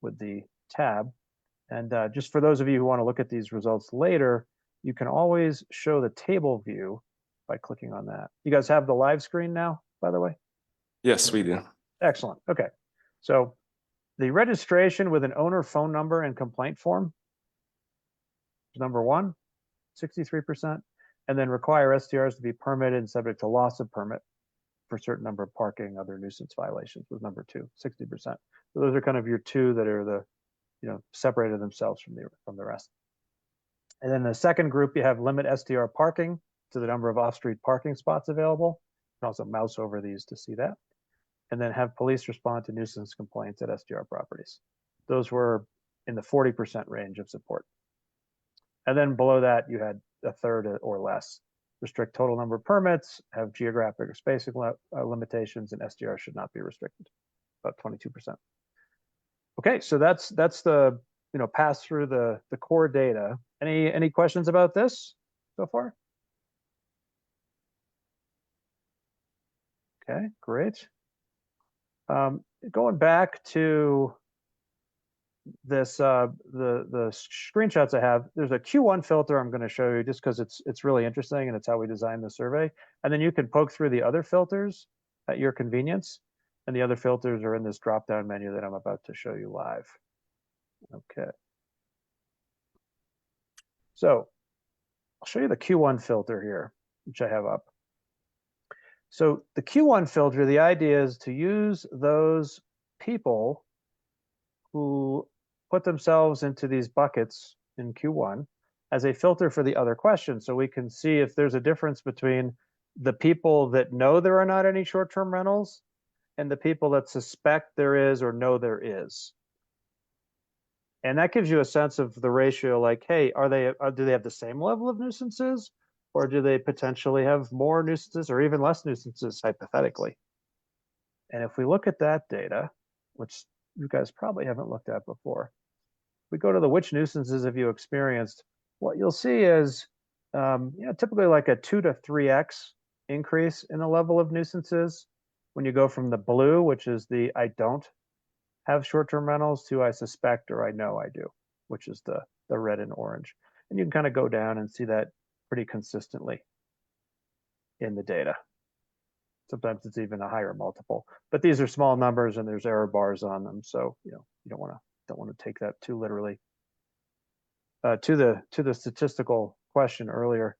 with the tab. And just for those of you who want to look at these results later, you can always show the table view by clicking on that. You guys have the live screen now, by the way? Yes, we do. Excellent. Okay. So the registration with an owner phone number and complaint form is number 1, 63%. And then require SDRs to be permitted and subject to loss of permit for a certain number of parking, other nuisance violations was number 2, 60%. So those are kind of your 2 that are the, separated themselves from the rest. And then the second group, you have limit SDR parking to the number of off-street parking spots available. You can also mouse over these to see that. And then have police respond to nuisance complaints at SDR properties. Those were in the 40% range of support. And then below that, you had a third or less. Restrict total number of permits, have geographic or spacing limitations, and SDR should not be restricted, about 22%. Okay, so that's the pass through the core data. Any questions about this so far? Okay, great. Going back to this, the screenshots I have, there's a Q1 filter I'm going to show you just because it's really interesting and it's how we designed the survey. And then you can poke through the other filters at your convenience. And the other filters are in this drop-down menu that I'm about to show you live. Okay. So I'll show you the Q1 filter here, which I have up. So the Q1 filter, the idea is to use those people who put themselves into these buckets in Q1 as a filter for the other questions. So we can see if there's a difference between the people that know there are not any short-term rentals and the people that suspect there is or know there is. And that gives you a sense of the ratio, like, hey, do they have the same level of nuisances, or do they potentially have more nuisances or even less nuisances hypothetically? And if we look at that data, which you guys probably haven't looked at before, we go to the which nuisances have you experienced, what you'll see is typically like a 2 to 3x increase in the level of nuisances when you go from the blue, which is the I don't have short-term rentals, to I suspect or I know I do, which is the red and orange. And you can kind of go down and see that pretty consistently in the data. Sometimes it's even a higher multiple, but these are small numbers and there's error bars on them, so you don't want to take that too literally. To the statistical question earlier,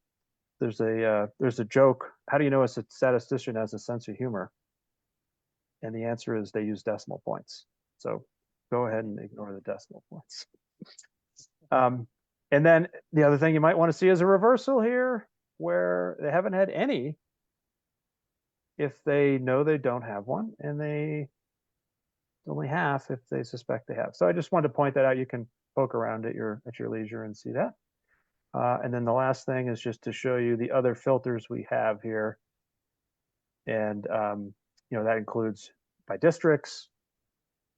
there's a joke. How do you know a statistician has a sense of humor? And the answer is they use decimal points. So go ahead and ignore the decimal points. And then the other thing you might want to see is a reversal here where they haven't had any if they know they don't have one, and they only half if they suspect they have. So I just wanted to point that out. You can poke around at your leisure and see that. And then the last thing is just to show you the other filters we have here. And that includes by districts,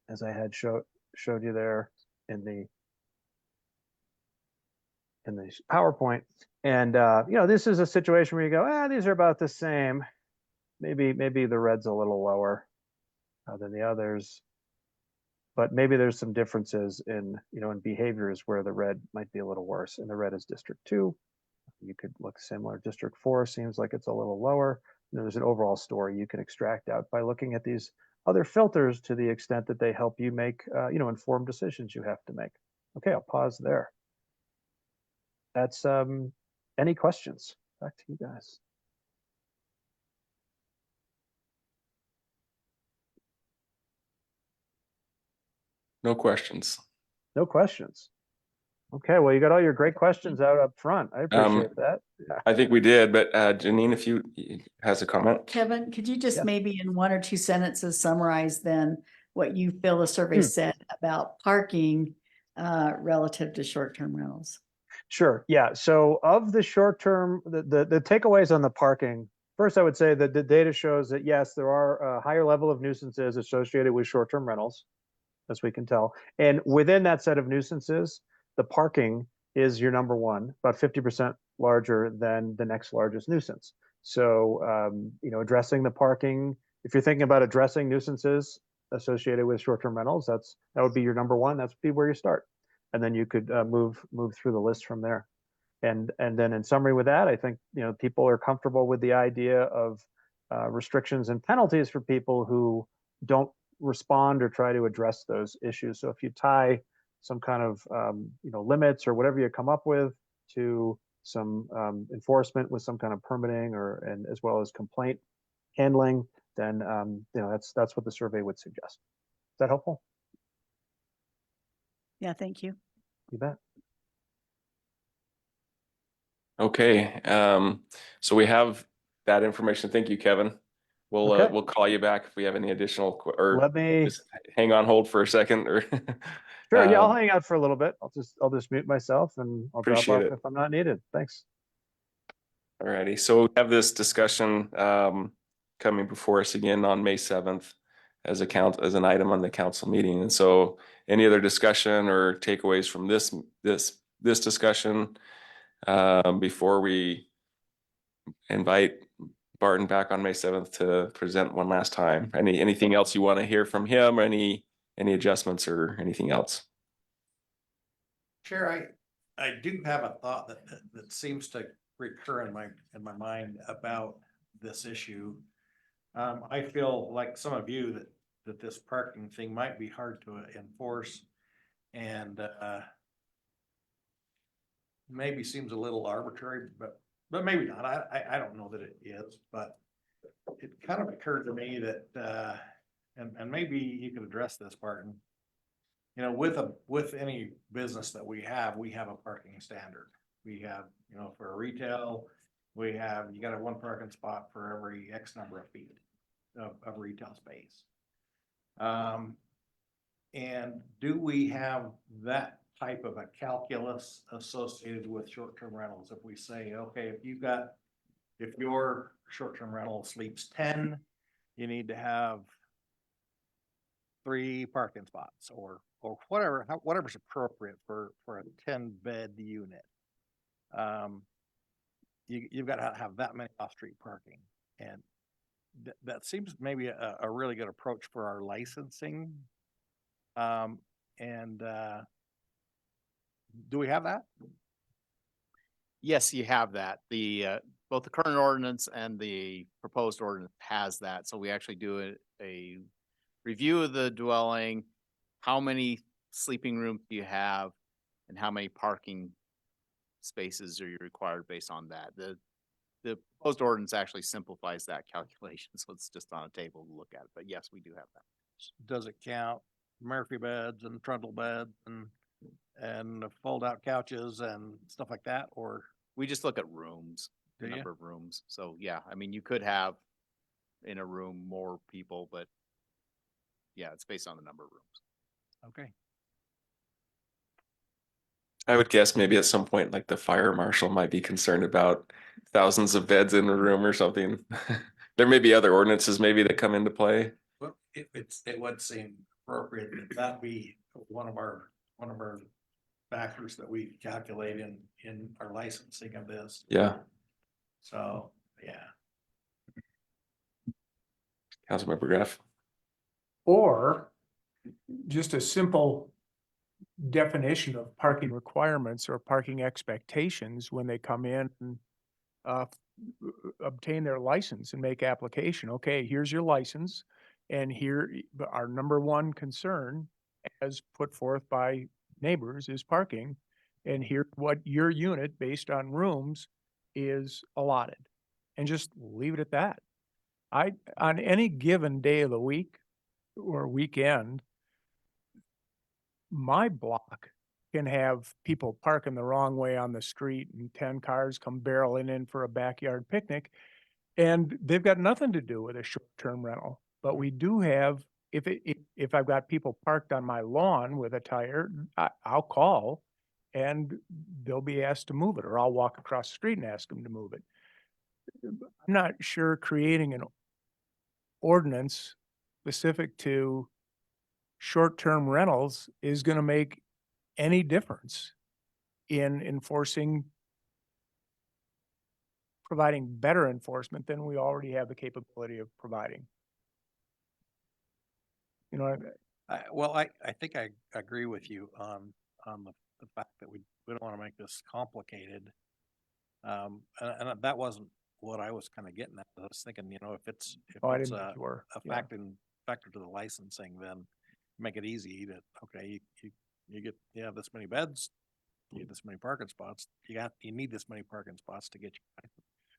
as I had showed you there in the PowerPoint. And this is a situation where you go, these are about the same. Maybe the red's a little lower than the others, but maybe there's some differences in behaviors where the red might be a little worse, and the red is District 2. You could look similar. District 4 seems like it's a little lower. There's an overall story you can extract out by looking at these other filters to the extent that they help you make informed decisions you have to make. Okay, I'll pause there. That's any questions? Back to you guys. No questions. No questions. Okay, well, you got all your great questions out up front. I appreciate that. Yeah. I think we did, but Janine, if you has a comment. Kevin, could you just Yeah. maybe in 1 or 2 sentences summarize then what you feel the survey said about parking relative to short-term rentals? Sure. Yeah. So of the short term, the takeaways on the parking, first, I would say that the data shows that, yes, there are a higher level of nuisances associated with short term rentals, as we can tell. And within that set of nuisances, the parking is your number one, about 50% larger than the next largest nuisance. So, addressing the parking, if you're thinking about addressing nuisances associated with short term rentals, that would be your number one. That's be where you start. And then you could move through the list from there. And then in summary with that, I think people are comfortable with the idea of restrictions and penalties for people who don't respond or try to address those issues. So if you tie some kind of limits or whatever you come up with to some enforcement with some kind of permitting and as well as complaint handling, then that's what the survey would suggest. Is that helpful? Yeah, thank you. You bet. Okay, so we have that information. Thank you, Kevin. We'll Okay. we'll call you back if we have any additional or Let me just hang on hold for a second or Sure, yeah, I'll hang out for a little bit. I'll just mute myself and I'll drop Appreciate off it. if I'm not needed. Thanks. Alrighty, so we have this discussion coming before us again on May 7th as an item on the council meeting. And so any other discussion or takeaways from this discussion before we invite Barton back on May 7th to present one last time? Anything else you want to hear from him? Any adjustments or anything else? Chair, I do have a thought that seems to recur in my mind about this issue. I feel like some of you that this parking thing might be hard to enforce. And, maybe seems a little arbitrary, but maybe not. I don't know that it is, but it kind of occurred to me that, and maybe you could address this, Barton. You know, with any business that we have a parking standard. We have, you know, for a retail, you got a one parking spot for every X number of feet of retail space. And do we have that type of a calculus associated with short-term rentals? If we say, okay, if your short-term rental sleeps 10, you need to have 3 parking spots or whatever's appropriate for a 10-bed unit. You've got to have that many off-street parking, and that seems maybe a really good approach for our licensing. Do we have that? Yes, you have that. Both the current ordinance and the proposed ordinance has that. So we actually do a review of the dwelling, how many sleeping rooms do you have, and how many parking spaces are you required based on that. The proposed ordinance actually simplifies that calculation, so it's just on a table to look at it. But yes, we do have that. Does it count Murphy beds and trundle beds and fold-out couches and stuff like that, or? We just look at rooms, the Do you? number of rooms. So yeah, I mean, you could have in a room more people, but yeah, it's based on the number of rooms. Okay. I would guess maybe at some point, like the fire marshal might be concerned about thousands of beds in a room or something. There may be other ordinances maybe that come into play. Well, it would seem appropriate that that be one of our factors that we calculate in our licensing of this. Yeah. So, yeah. Councilmember Graff. Or just a simple definition of parking requirements or parking expectations when they come in and obtain their license and make application. Okay, here's your license, and here our number one concern, as put forth by neighbors, is parking, and here what your unit based on rooms is allotted, and just leave it at that. On any given day of the week or weekend, my block can have people parking the wrong way on the street and 10 cars come barreling in for a backyard picnic. And they've got nothing to do with a short-term rental. But we do have, if I've got people parked on my lawn with a tire, I'll call and they'll be asked to move it, or I'll walk across the street and ask them to move it. I'm not sure creating an ordinance specific to short-term rentals is going to make any difference in providing better enforcement than we already have the capability of providing. You know, I think I agree with you on the fact that we don't want to make this complicated. And that wasn't what I was kind of getting at. I was thinking, you know, if it's I a didn't think you were. Yeah. factor to the licensing, then make it easy to, okay, you have this many beds, you need this many parking spots, you need this many parking spots to get you.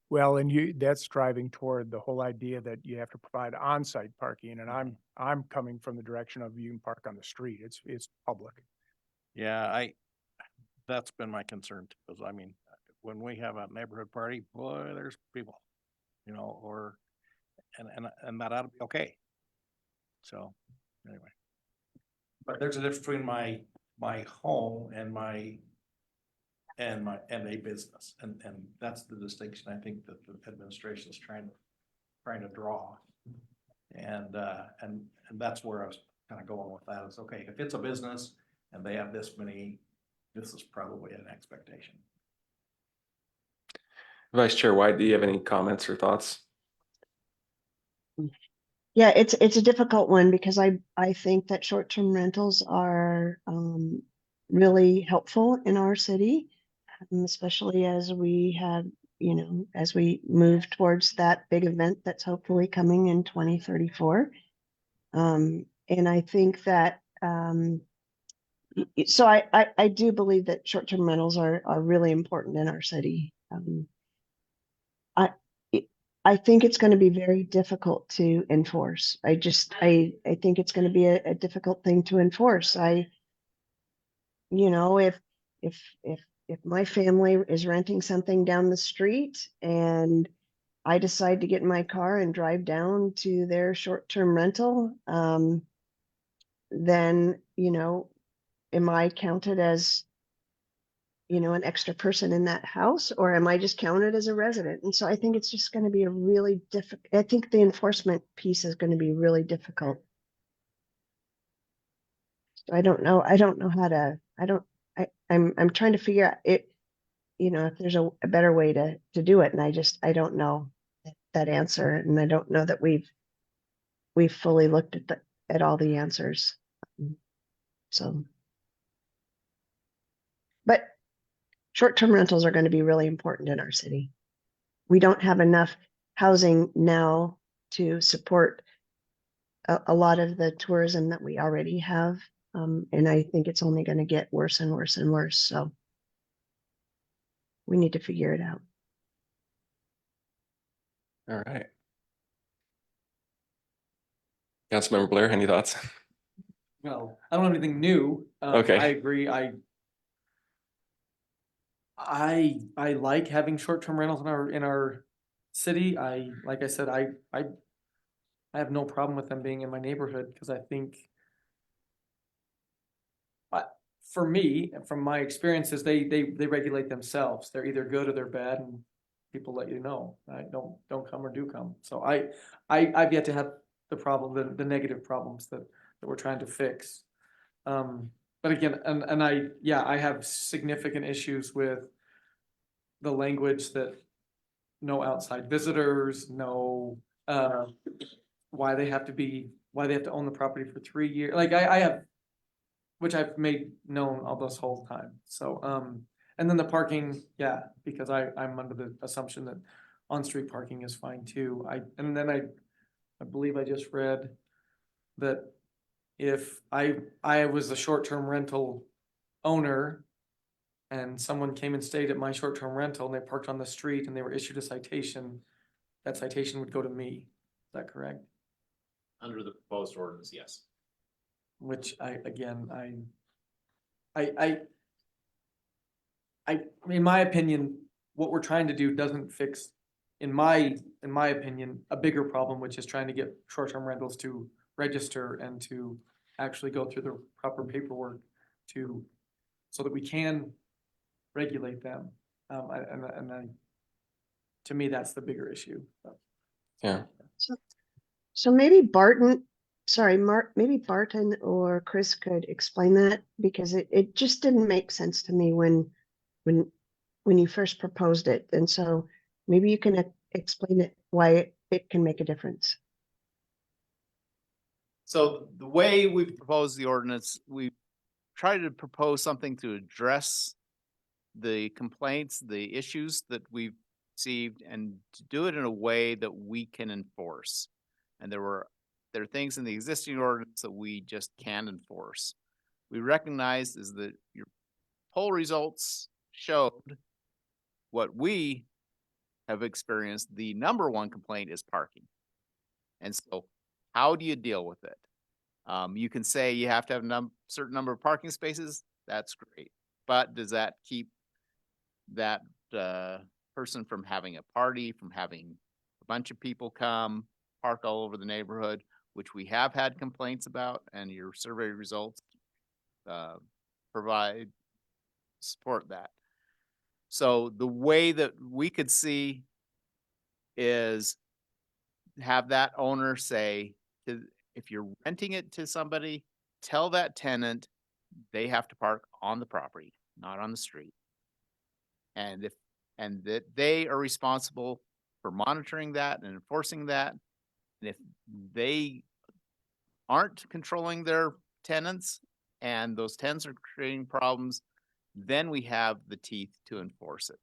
Well, and that's driving toward the whole idea that you have to provide on-site parking, and I'm coming from the direction of you can park on the street. It's public. Yeah, that's been my concern too, because I mean, when we have a neighborhood party, boy, there's people, you know, and that ought to be okay. So anyway, but there's a difference between my home and a business, and that's the distinction I think that the administration is trying to draw, and that's where I was kind of going with that. Is okay, if it's a business and they have this many, this is probably an expectation. Vice Chair White, do you have any comments or thoughts? Yeah, it's a difficult one because I think that short-term rentals are really helpful in our city, especially as we have, you know, as we move towards that big event that's hopefully coming in 2034. And I think that So I do believe that short-term rentals are really important in our city. I, I think it's going to be very difficult to enforce. I think it's going to be a difficult thing to enforce. If, if my family is renting something down the street and I decide to get in my car and drive down to their short-term rental, then, am I counted as, an extra person in that house, or am I just counted as a resident? And so I think it's just going to be a really difficult, I think the enforcement piece is going to be really difficult. I don't know how to, I'm trying to figure out it, if there's a better way to do it. And I don't know that answer. And I don't know that we've fully looked at all the answers. So, but short-term rentals are going to be really important in our city. We don't have enough housing now to support a lot of the tourism that we already have. And I think it's only going to get worse and worse and worse. So we need to figure it out. All right. Councilmember Blair, any thoughts? No, I don't have anything new. Okay. I agree. I like having short-term rentals in our city. Like I said, I have no problem with them being in my neighborhood because I think for me, from my experiences, they regulate themselves. They're either good or they're bad, and people let you know. Don't come or do come. So I've yet to have the problem, the negative problems that we're trying to fix. But again, and I have significant issues with the language that no outside visitors, no why they have to own the property for 3 years. Like I have, which I've made known all this whole time. So and then the parking, because I'm under the assumption that on-street parking is fine too. I believe I just read that if I was a short-term rental owner and someone came and stayed at my short-term rental and they parked on the street and they were issued a citation, that citation would go to me. Is that correct? Under the proposed ordinance, yes. Which in my opinion, what we're trying to do doesn't fix, in my opinion, a bigger problem, which is trying to get short-term rentals to register and to actually go through the proper paperwork so that we can regulate them. To me, that's the bigger issue. Yeah. So maybe maybe Barton or Chris could explain that, because it just didn't make sense to me when you first proposed it. And so maybe you can explain it, why it can make a difference. So the way we propose the ordinance, we try to propose something to address the complaints, the issues that we've received, and to do it in a way that we can enforce. And there are things in the existing ordinance that we just can't enforce. We recognize is that your poll results showed what we have experienced. The number one complaint is parking. And so how do you deal with it? You can say you have to have a certain number of parking spaces. That's great. But does that keep that person from having a party, from having a bunch of people come park all over the neighborhood, which we have had complaints about, and your survey results support that. So the way that we could see is have that owner say, if you're renting it to somebody, tell that tenant they have to park on the property, not on the street. And that they are responsible for monitoring that and enforcing that. And if they aren't controlling their tenants and those tenants are creating problems, then we have the teeth to enforce it.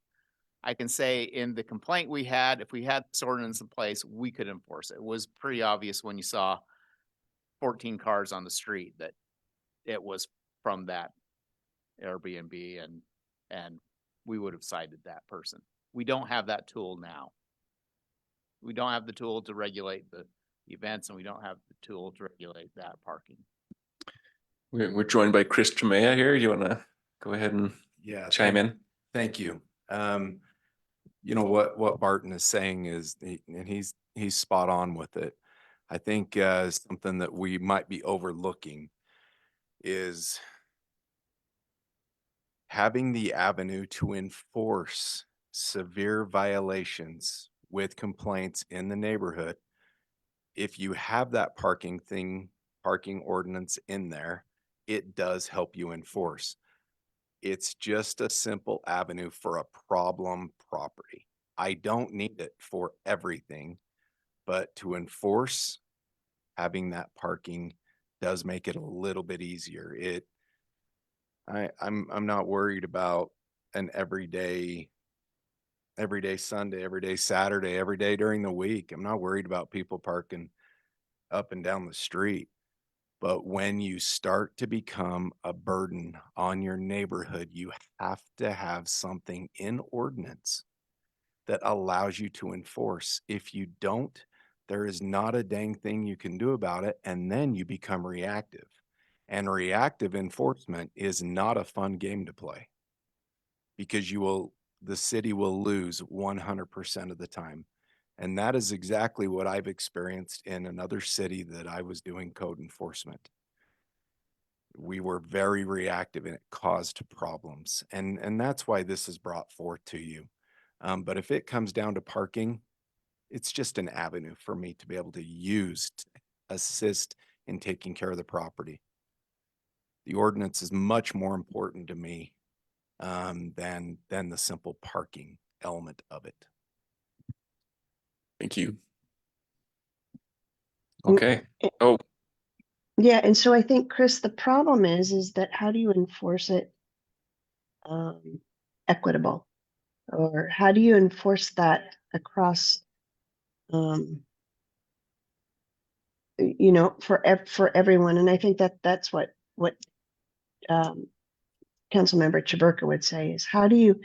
I can say in the complaint we had, if we had this ordinance in place, we could enforce it. It was pretty obvious when you saw 14 cars on the street that it was from that Airbnb and we would have cited that person. We don't have that tool now. We don't have the tool to regulate the events and we don't have the tool to regulate that parking. We're joined by Chris Tremea here. You want to go ahead and Yeah, chime in? thank you. You know what Barton is saying is, and he's spot on with it. I think something that we might be overlooking is having the avenue to enforce severe violations with complaints in the neighborhood. If you have that parking ordinance in there, it does help you enforce. It's just a simple avenue for a problem property. I don't need it for everything, but to enforce, having that parking does make it a little bit easier. I'm not worried about an everyday Sunday, everyday Saturday, every day during the week. I'm not worried about people parking up and down the street. But when you start to become a burden on your neighborhood, you have to have something in ordinance that allows you to enforce. If you don't, there is not a dang thing you can do about it. And then you become reactive. And reactive enforcement is not a fun game to play because the city will lose 100% of the time. And that is exactly what I've experienced in another city that I was doing code enforcement. We were very reactive and it caused problems. And that's why this is brought forth to you. But if it comes down to parking, it's just an avenue for me to be able to use to assist in taking care of the property. The ordinance is much more important to me than the simple parking element of it. Thank you. Okay. Oh, Yeah, and so I think, Chris, the problem is that how do you enforce it equitable? Or how do you enforce that across, you know, for everyone? And I think that's what Councilmember Chaburka would say is how do you,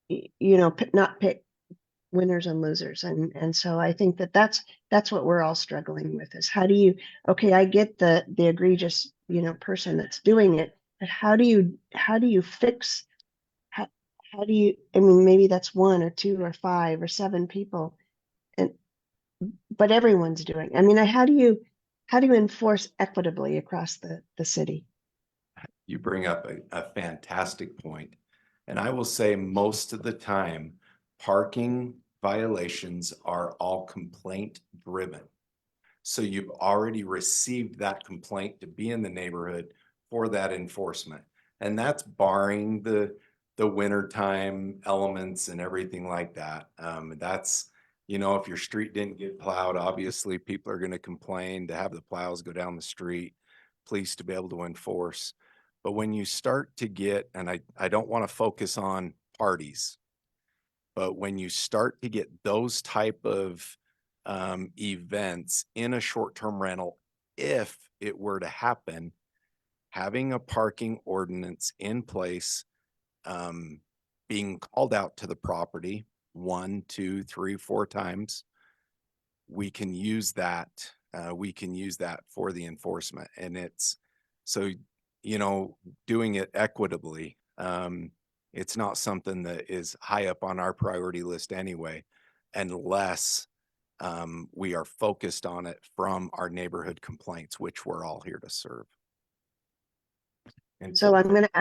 you know, not pick winners and losers. And so I think that's what we're all struggling with is how do you, okay, I get the egregious, you know, person that's doing it, but how do you fix, how do you, I mean, maybe that's 1 or 2 or 5 or 7 people but everyone's doing, I mean, how do you enforce equitably across the city? You bring up a fantastic point. And I will say most of the time, parking violations are all complaint driven. So you've already received that complaint to be in the neighborhood for that enforcement. And that's barring the wintertime elements and everything like that. That's, you know, if your street didn't get plowed, obviously people are going to complain to have the plows go down the street, police to be able to enforce. But when you start to get, and I don't want to focus on parties, but when you start to get those type of events in a short-term rental, if it were to happen, having a parking ordinance in place, being called out to the property 1, 2, 3, 4 times, we can use that. We can use that for the enforcement. And it's so, you know, doing it equitably. It's not something that is high up on our priority list anyway, unless we are focused on it from our neighborhood complaints, which we're all here to serve. And So I'm going to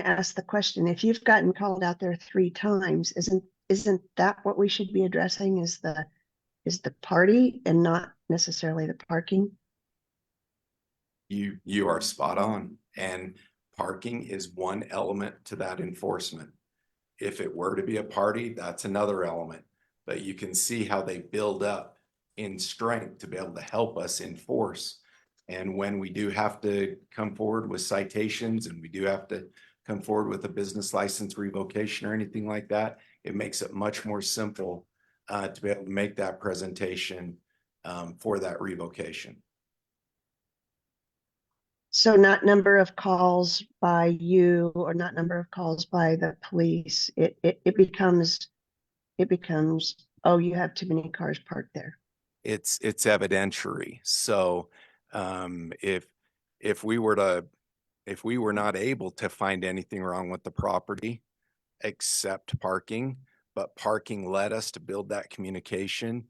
ask the question, if you've gotten called out there 3 times, isn't that what we should be addressing is the party and not necessarily the parking? You are spot on. And parking is one element to that enforcement. If it were to be a party, that's another element. But you can see how they build up in strength to be able to help us enforce. And when we do have to come forward with citations and we do have to come forward with a business license revocation or anything like that, it makes it much more simple to be able to make that presentation for that revocation. So not number of calls by you or not number of calls by the police. It becomes, oh, you have too many cars parked there. It's evidentiary. So if we were not able to find anything wrong with the property except parking, but parking led us to build that communication,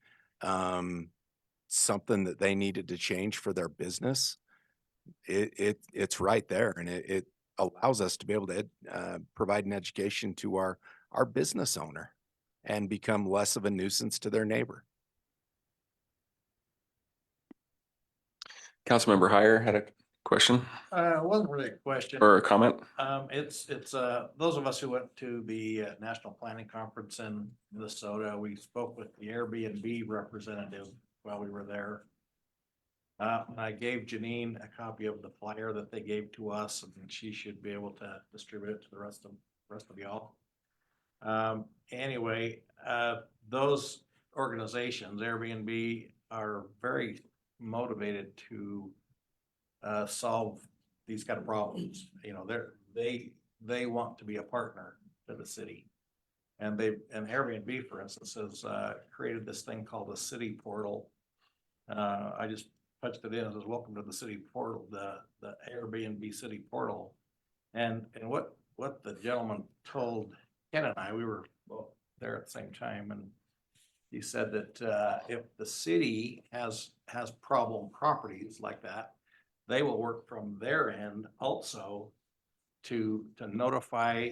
something that they needed to change for their business, it's right there, and it allows us to be able to provide an education to our business owner and become less of a nuisance to their neighbor. Councilmember Heyer had a question It wasn't really a question. or a comment. It's those of us who went to the National Planning Conference in Minnesota, we spoke with the Airbnb representative while we were there. And I gave Janine a copy of the flyer that they gave to us, and she should be able to distribute it to the rest of y'all. Anyway, those organizations, Airbnb, are very motivated to solve these kind of problems. You know, they want to be a partner to the city. And Airbnb, for instance, has created this thing called the city portal. I just punched it in. It says, "Welcome to the city portal," the Airbnb city portal. And what the gentleman told Ken and I, we were both there at the same time, and he said that if the city has problem properties like that, they will work from their end also to notify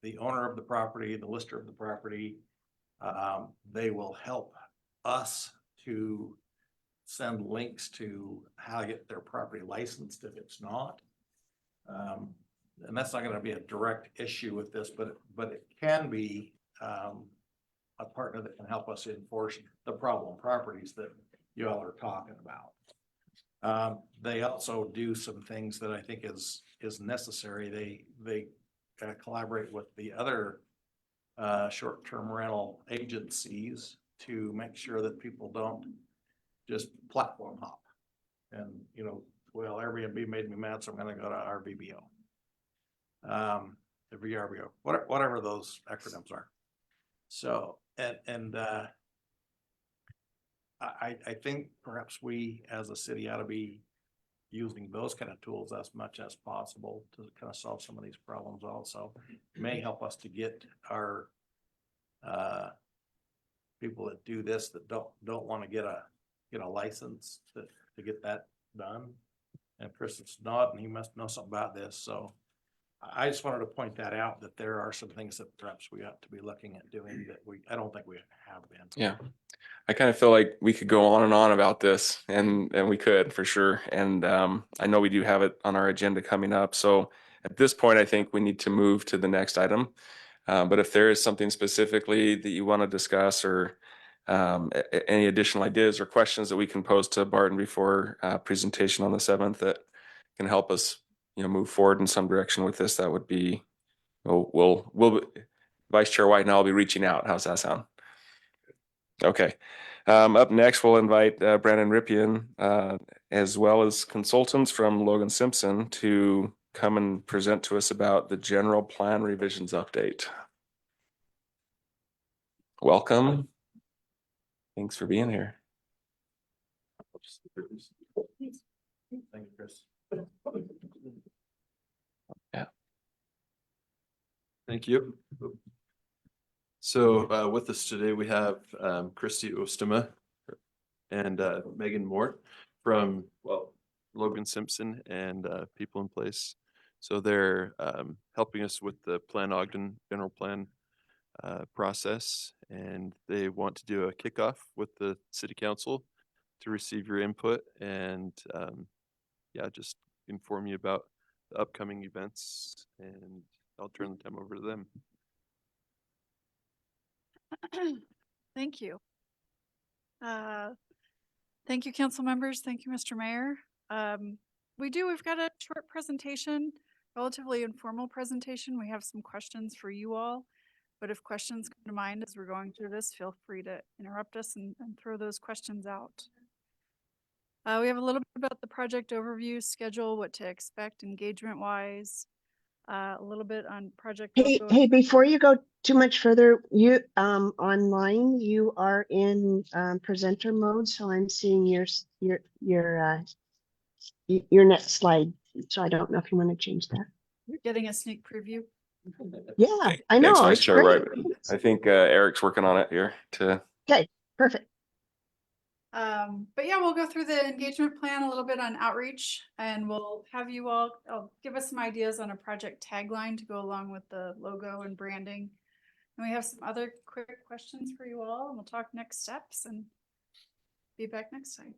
the owner of the property, the lister of the property. They will help us to send links to how to get their property licensed if it's not. And that's not going to be a direct issue with this, but it can be a partner that can help us enforce the problem properties that you all are talking about. They also do some things that I think is necessary. They collaborate with the other short-term rental agencies to make sure that people don't just platform hop. And, you know, well, Airbnb made me mad, so I'm gonna go to RVBO. The VRBO, whatever those acronyms are. So, I think perhaps we as a city ought to be using those kind of tools as much as possible to kind of solve some of these problems also. It may help us to get our people that do this that don't want to get a license to get that done. And Chris is nodding, he must know something about this. So I just wanted to point that out, that there are some things that perhaps we ought to be looking at doing that I don't think we have been. Yeah. I kind of feel like we could go on and on about this, and we could for sure. And I know we do have it on our agenda coming up. So at this point, I think we need to move to the next item. But if there is something specifically that you want to discuss, or any additional ideas or questions that we can pose to Barton before presentation on the 7th that can help us, move forward in some direction with this, that would be, we'll Vice Chair White and I'll be reaching out. How's that sound? Okay. Up next, we'll invite Brandon Ripien, as well as consultants from Logan Simpson, to come and present to us about the general plan revisions update. Welcome. Thanks for being here. Thank you, Chris. Yeah. Thank you. So with us today, we have Christy Ostema and Megan Moore from, Logan Simpson and People in Place. So they're helping us with the Plan Ogden general plan process, and they want to do a kickoff with the city council to receive your input and just inform you about the upcoming events, and I'll turn the time over to them. Thank you. Thank you, council members. Thank you, Mr. Mayor. We've got a short presentation, relatively informal presentation. We have some questions for you all, but if questions come to mind as we're going through this, feel free to interrupt us and throw those questions out. We have a little bit about the project overview, schedule, what to expect engagement wise. A little bit on project. Hey, logo. hey, before you go too much further, you, online, you are in, presenter mode, so I'm seeing your next slide. So I don't know if you want to change that. You're getting a sneak preview. Yeah, I know, Thanks, Vice it's Chair. great. Right. I think Eric's working on it here to. Okay, perfect. But yeah, we'll go through the engagement plan a little bit on outreach, and we'll have you all give us some ideas on a project tagline to go along with the logo and branding. And we have some other quick questions for you all, and we'll talk next steps and be back next time.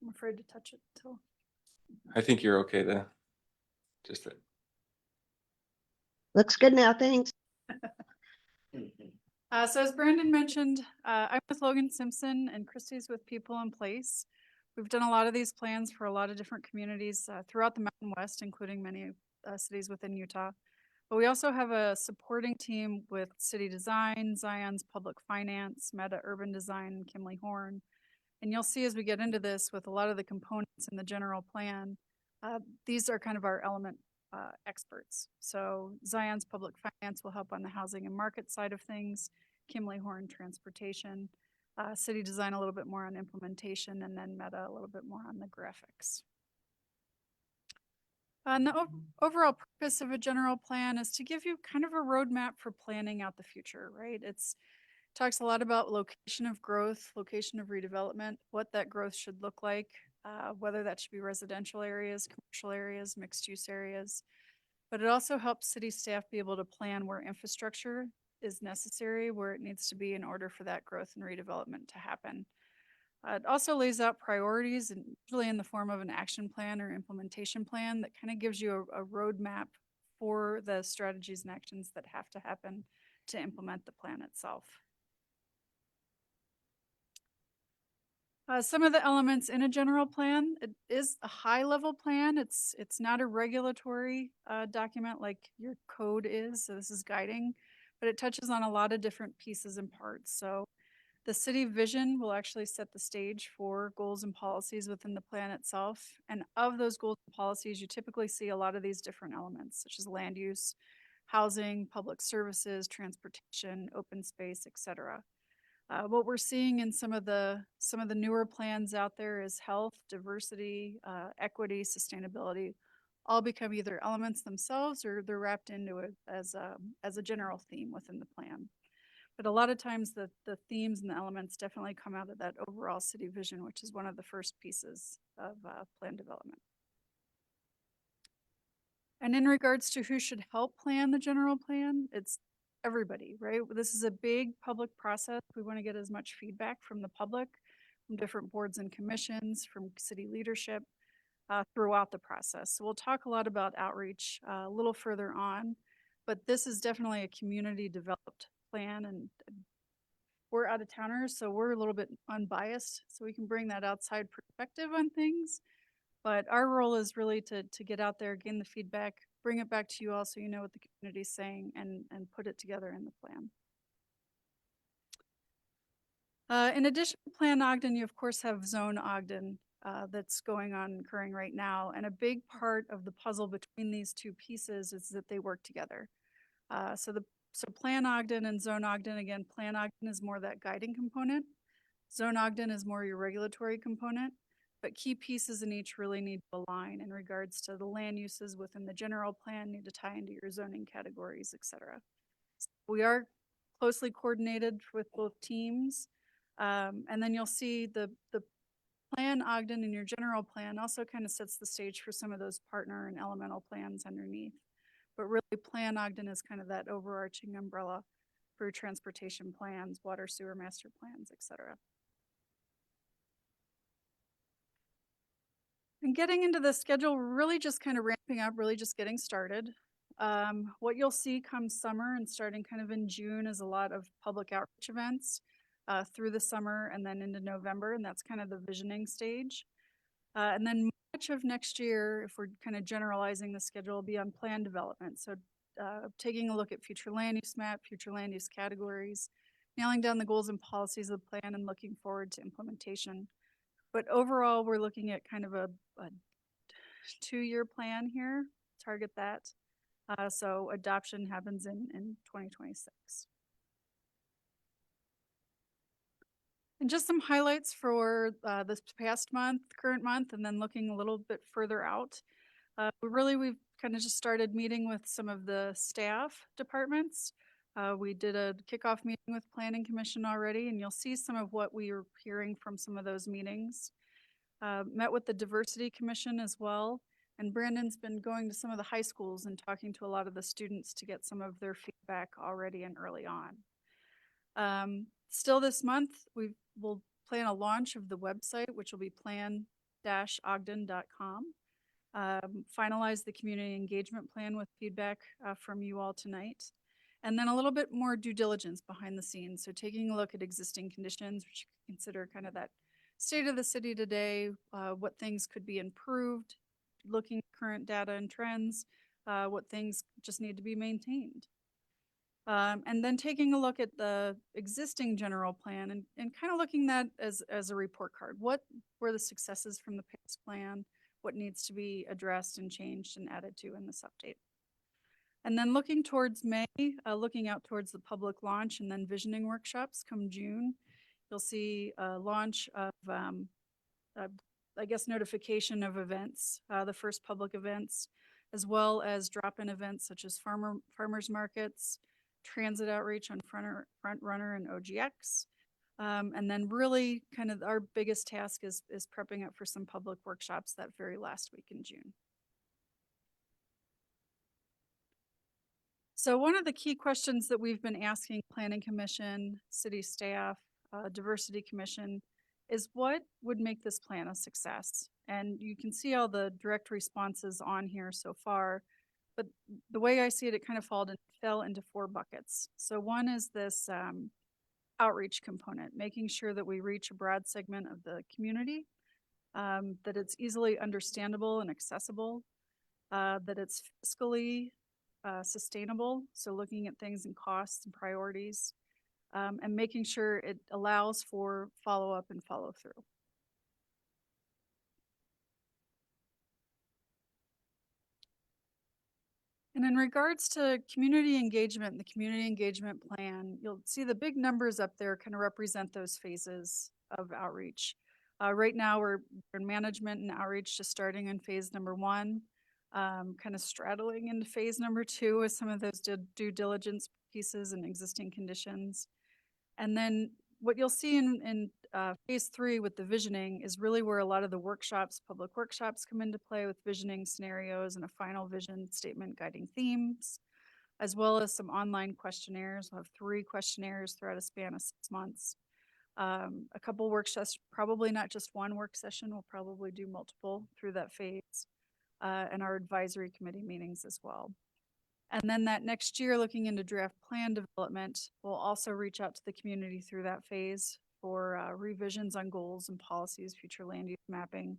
I'm afraid to touch it till. I think you're okay to just. Looks good now, thanks. So as Brandon mentioned, I'm with Logan Simpson and Christie's with People in Place. We've done a lot of these plans for a lot of different communities throughout the Mountain West, including many cities within Utah. But we also have a supporting team with City Design, Zion's Public Finance, Meta Urban Design, and Kimley Horn. And you'll see as we get into this with a lot of the components in the general plan, these are kind of our element experts. So Zion's Public Finance will help on the housing and market side of things, Kimley Horn transportation, City Design a little bit more on implementation, and then Meta a little bit more on the graphics. And the overall purpose of a general plan is to give you kind of a roadmap for planning out the future, right? It's talks a lot about location of growth, location of redevelopment, what that growth should look like, whether that should be residential areas, commercial areas, mixed use areas. But it also helps city staff be able to plan where infrastructure is necessary, where it needs to be in order for that growth and redevelopment to happen. It also lays out priorities, and usually in the form of an action plan or implementation plan that kind of gives you a roadmap for the strategies and actions that have to happen to implement the plan itself. Some of the elements in a general plan, it is a high level plan. It's not a regulatory document like your code is. So this is guiding, but it touches on a lot of different pieces and parts. So the city vision will actually set the stage for goals and policies within the plan itself. And of those goals and policies, you typically see a lot of these different elements, such as land use, housing, public services, transportation, open space, etc. What we're seeing in some of the newer plans out there is health, diversity, equity, sustainability, all become either elements themselves or they're wrapped into it as a general theme within the plan. But a lot of times the themes and the elements definitely come out of that overall city vision, which is one of the first pieces of plan development. And in regards to who should help plan the general plan, it's everybody, right? This is a big public process. We want to get as much feedback from the public, from different boards and commissions, from city leadership throughout the process. So we'll talk a lot about outreach a little further on, but this is definitely a community developed plan, and we're out of towners, so we're a little bit unbiased, so we can bring that outside perspective on things. But our role is really to get out there, gain the feedback, bring it back to you all so you know what the community is saying, and put it together in the plan. In addition to Plan Ogden, you of course have Zone Ogden that's occurring right now. And a big part of the puzzle between these two pieces is that they work together. So Plan Ogden and Zone Ogden, again, Plan Ogden is more that guiding component. Zone Ogden is more your regulatory component. But key pieces in each really need to align in regards to the land uses within the general plan, need to tie into your zoning categories, etc. So we are closely coordinated with both teams. And then you'll see the Plan Ogden in your general plan also kind of sets the stage for some of those partner and elemental plans underneath. But really Plan Ogden is kind of that overarching umbrella for transportation plans, water sewer master plans, etc. And getting into the schedule, really just kind of ramping up, really just getting started. What you'll see come summer and starting kind of in June is a lot of public outreach events through the summer and then into November, and that's kind of the visioning stage. And then much of next year, if we're kind of generalizing the schedule, will be on plan development. So taking a look at future land use map, future land use categories, nailing down the goals and policies of the plan and looking forward to implementation. But overall, we're looking at kind of a 2-year plan here, target that. So adoption happens in 2026. And just some highlights for this past month, current month, and then looking a little bit further out. We've kind of just started meeting with some of the staff departments. We did a kickoff meeting with Planning Commission already, and you'll see some of what we are hearing from some of those meetings. Met with the Diversity Commission as well, and Brandon's been going to some of the high schools and talking to a lot of the students to get some of their feedback already and early on. Still this month, we will plan a launch of the website, which will be plan-ogden.com. Finalize the community engagement plan with feedback from you all tonight. And then a little bit more due diligence behind the scenes. So taking a look at existing conditions, which you can consider kind of that state of the city today, what things could be improved, looking at current data and trends, what things just need to be maintained. And then taking a look at the existing general plan and kind of looking at that as a report card. What were the successes from the past plan? What needs to be addressed and changed and added to in this update? And then looking towards May, looking out towards the public launch and then visioning workshops come June, you'll see a launch of, I guess, notification of events, the first public events, as well as drop-in events such as farmers markets, transit outreach on Front Runner and OGX. And then really kind of our biggest task is prepping up for some public workshops that very last week in June. So one of the key questions that we've been asking Planning Commission, city staff, Diversity Commission is what would make this plan a success? And you can see all the direct responses on here so far, but the way I see it, it kind of fell into 4 buckets. So one is this outreach component, making sure that we reach a broad segment of the community, that it's easily understandable and accessible, that it's fiscally sustainable, so looking at things in costs and priorities, and making sure it allows for follow-up and follow-through. And in regards to community engagement and the community engagement plan, you'll see the big numbers up there kind of represent those phases of outreach. Right now we're in management and outreach, just starting in phase number 1, kind of straddling into phase number 2 with some of those due diligence pieces and existing conditions. And then what you'll see in phase 3 with the visioning is really where a lot of the workshops, public workshops come into play with visioning scenarios and a final vision statement guiding themes, as well as some online questionnaires. We'll have 3 questionnaires throughout a span of 6 months. A couple work sessions, probably not just one work session, we'll probably do multiple through that phase, and our advisory committee meetings as well. And then that next year, looking into draft plan development, we'll also reach out to the community through that phase for revisions on goals and policies, future land use mapping.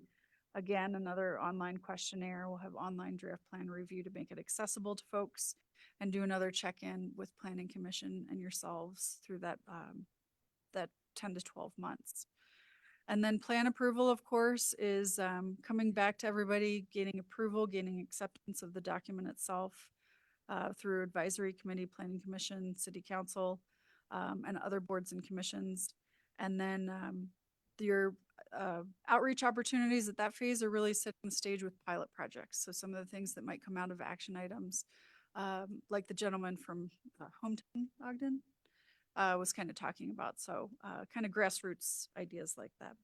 Again, another online questionnaire. We'll have online draft plan review to make it accessible to folks, and do another check-in with Planning Commission and yourselves through that, that 10 to 12 months. And then plan approval, of course, is coming back to everybody, gaining approval, gaining acceptance of the document itself. Through advisory committee, Planning Commission, City Council, and other boards and commissions. And then your outreach opportunities at that phase are really setting the stage with pilot projects. So some of the things that might come out of action items, like the gentleman from Hometown, Ogden, was kind of talking about. So kind of grassroots ideas like that.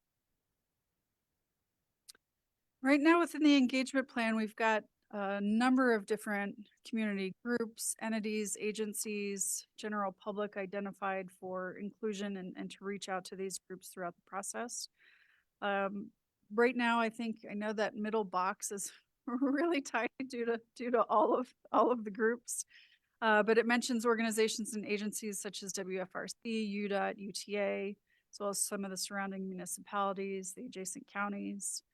Right now within the engagement plan, we've got a number of different community groups, entities, agencies, general public identified for inclusion and to reach out to these groups throughout the process. Right now, I know that middle box is really tight due to all of the groups, but it mentions organizations and agencies such as WFRC, UDOT, UTA, as well as some of the surrounding municipalities, the adjacent counties.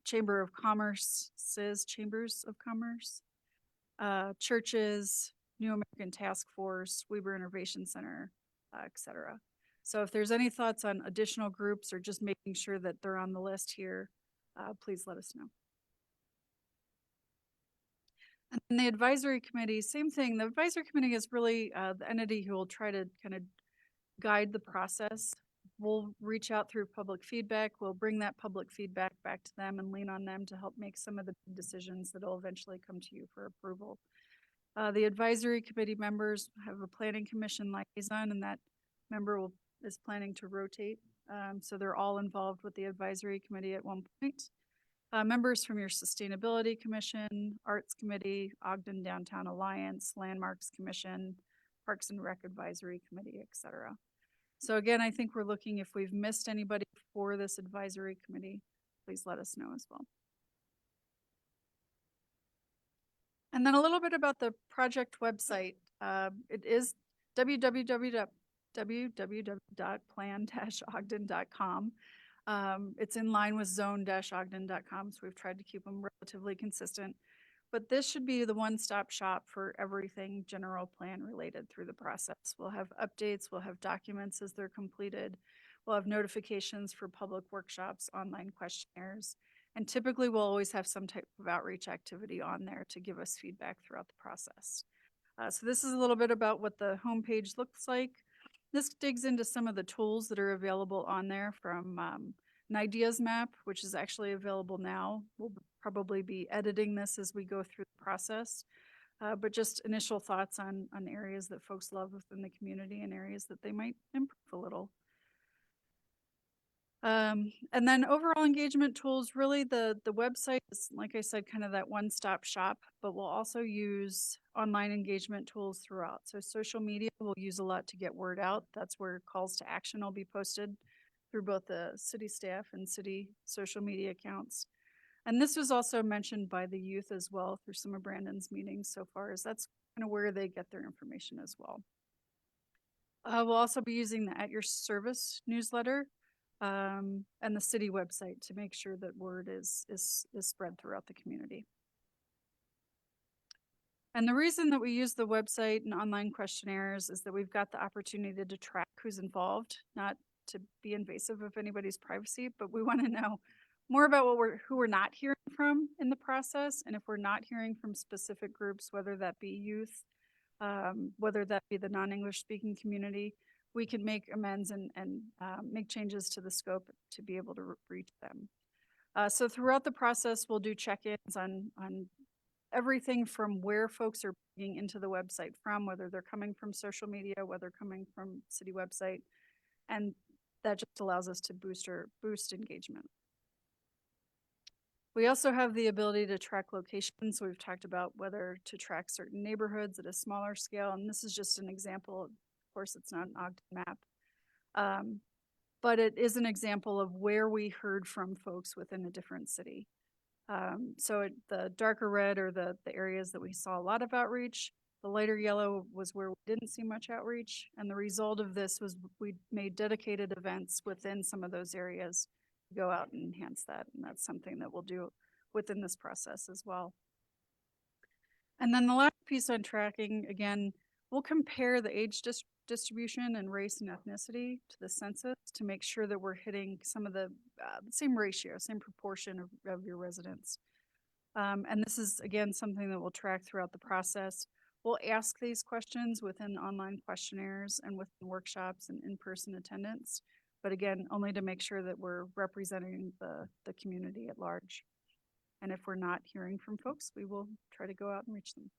Chamber of Commerce, Chambers of Commerce, churches, New American Task Force, Weber Innovation Center, etc. So if there's any thoughts on additional groups or just making sure that they're on the list here, please let us know. And then the advisory committee, same thing. The advisory committee is really the entity who will try to kind of guide the process. We'll reach out through public feedback. We'll bring that public feedback back to them and lean on them to help make some of the decisions that will eventually come to you for approval. The advisory committee members have a planning commission liaison, and that member is planning to rotate. So they're all involved with the advisory committee at one point. Members from your Sustainability Commission, Arts Committee, Ogden Downtown Alliance, Landmarks Commission, Parks and Rec Advisory Committee, etc. So again, I think we're looking, if we've missed anybody for this advisory committee, please let us know as well. And then a little bit about the project website. It is www.plan-ogden.com. It's in line with zone-ogden.com, so we've tried to keep them relatively consistent. But this should be the one-stop shop for everything general plan related through the process. We'll have updates, we'll have documents as they're completed, we'll have notifications for public workshops, online questionnaires, and typically we'll always have some type of outreach activity on there to give us feedback throughout the process. So this is a little bit about what the homepage looks like. This digs into some of the tools that are available on there, from an ideas map, which is actually available now. We'll probably be editing this as we go through the process, but just initial thoughts on areas that folks love within the community and areas that they might improve a little. And then overall engagement tools, really the website is, like I said, kind of that one-stop shop, but we'll also use online engagement tools throughout. So social media we'll use a lot to get word out. That's where calls to action will be posted through both the city staff and city social media accounts. And this was also mentioned by the youth as well through some of Brandon's meetings so far, as that's kind of where they get their information as well. We'll also be using the At Your Service newsletter and the city website to make sure that word is spread throughout the community. And the reason that we use the website and online questionnaires is that we've got the opportunity to track who's involved, not to be invasive of anybody's privacy, but we want to know more about who we're not hearing from in the process. And if we're not hearing from specific groups, whether that be youth, whether that be the non-English speaking community, we can make amends and make changes to the scope to be able to reach them. So throughout the process, we'll do check-ins on everything from where folks are bringing into the website from, whether they're coming from social media, whether coming from city website, and that just allows us to boost engagement. We also have the ability to track locations. So we've talked about whether to track certain neighborhoods at a smaller scale, and this is just an example. Of course, it's not an Ogden map, but it is an example of where we heard from folks within a different city. So the darker red are the areas that we saw a lot of outreach. The lighter yellow was where we didn't see much outreach. And the result of this was we made dedicated events within some of those areas to go out and enhance that. And that's something that we'll do within this process as well. And then the last piece on tracking, again, we'll compare the age distribution and race and ethnicity to the census to make sure that we're hitting some of the same ratio, same proportion of your residents. And this is, again, something that we'll track throughout the process. We'll ask these questions within online questionnaires and within workshops and in-person attendance, but again, only to make sure that we're representing the community at large. And if we're not hearing from folks, we will try to go out and reach them.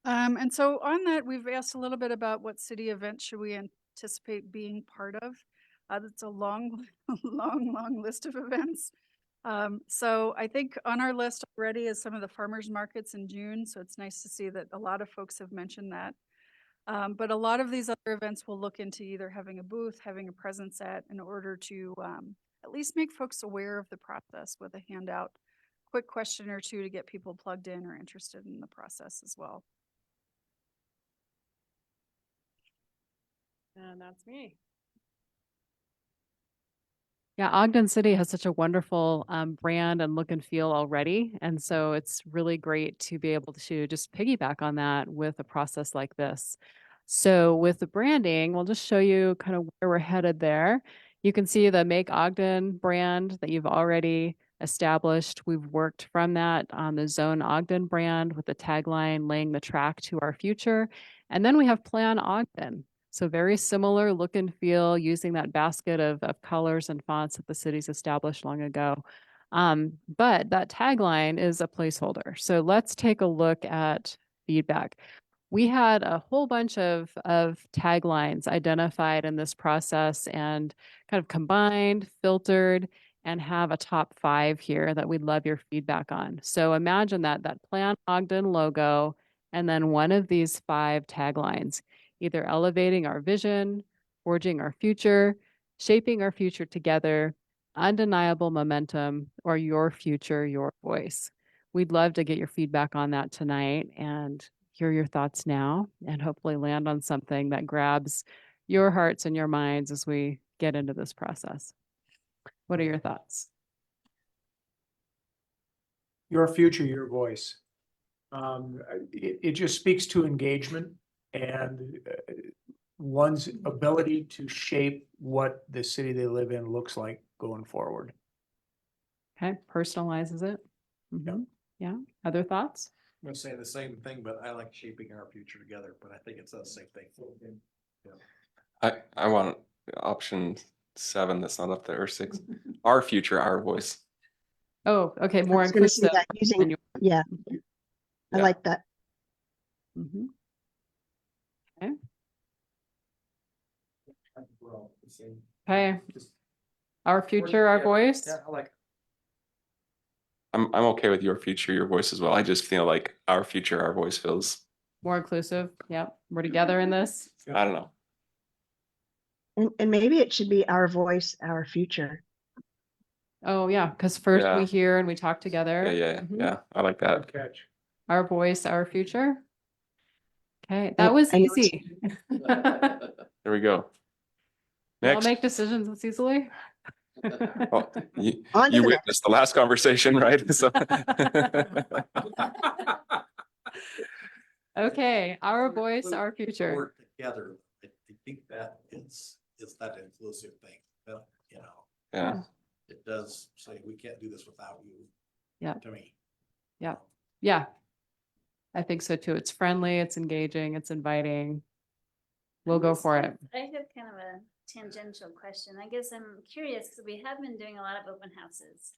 And so on that, we've asked a little bit about what city events should we anticipate being part of. That's a long, long list of events. So I think on our list already is some of the farmers markets in June. So it's nice to see that a lot of folks have mentioned that. But a lot of these other events will look into either having a booth, having a presence at, in order to at least make folks aware of the process with a handout, quick question or two to get people plugged in or interested in the process as well. And that's me. Yeah, Ogden City has such a wonderful brand and look and feel already. And so it's really great to be able to just piggyback on that with a process like this. So with the branding, we'll just show you kind of where we're headed there. You can see the Make Ogden brand that you've already established. We've worked from that on the Zone Ogden brand with the tagline laying the track to our future. And then we have Plan Ogden. So very similar look and feel using that basket of colors and fonts that the city's established long ago. But that tagline is a placeholder. So let's take a look at feedback. We had a whole bunch of taglines identified in this process and kind of combined, filtered, and have a top 5 here that we'd love your feedback on. So imagine that Plan Ogden logo and then one of these 5 taglines, either elevating our vision, forging our future, shaping our future together, undeniable momentum, or your future, your voice. We'd love to get your feedback on that tonight and hear your thoughts now and hopefully land on something that grabs your hearts and your minds as we get into this process. What are your thoughts? Your future, your voice. It just speaks to engagement and one's ability to shape what the city they live in looks like going forward. Okay, personalizes it. Yeah. Other thoughts? I'm gonna say the same thing, but I like shaping our future together, but I think it's the same thing. I want option 7 that's not up there, or 6. Our future, our voice. Oh, okay, more I was gonna say inclusive. that using, yeah, I Yeah. like that. Okay. Okay. Our future, our voice. Yeah, I like. I'm okay with your future, your voice as well. I just feel like our future, our voice feels, More inclusive. Yep. We're together in this. I don't know. And maybe it should be our voice, our future. Oh yeah, because first Yeah. we hear and we talk together. Yeah. I like that. Catch. Our voice, our future. Okay, that was I know it's- easy. There we go. I'll Next. make decisions this easily. Oh, you On to the witnessed the last conversation, right? So Okay, our voice, our future. Work together. I think that is that inclusive thing, you know. yeah. It does say we can't do this without you. Yeah. To me. Yeah. Yeah. I think so too. It's friendly, it's engaging, it's inviting. We'll go for it. I have kind of a tangential question. I guess I'm curious because we have been doing a lot of open houses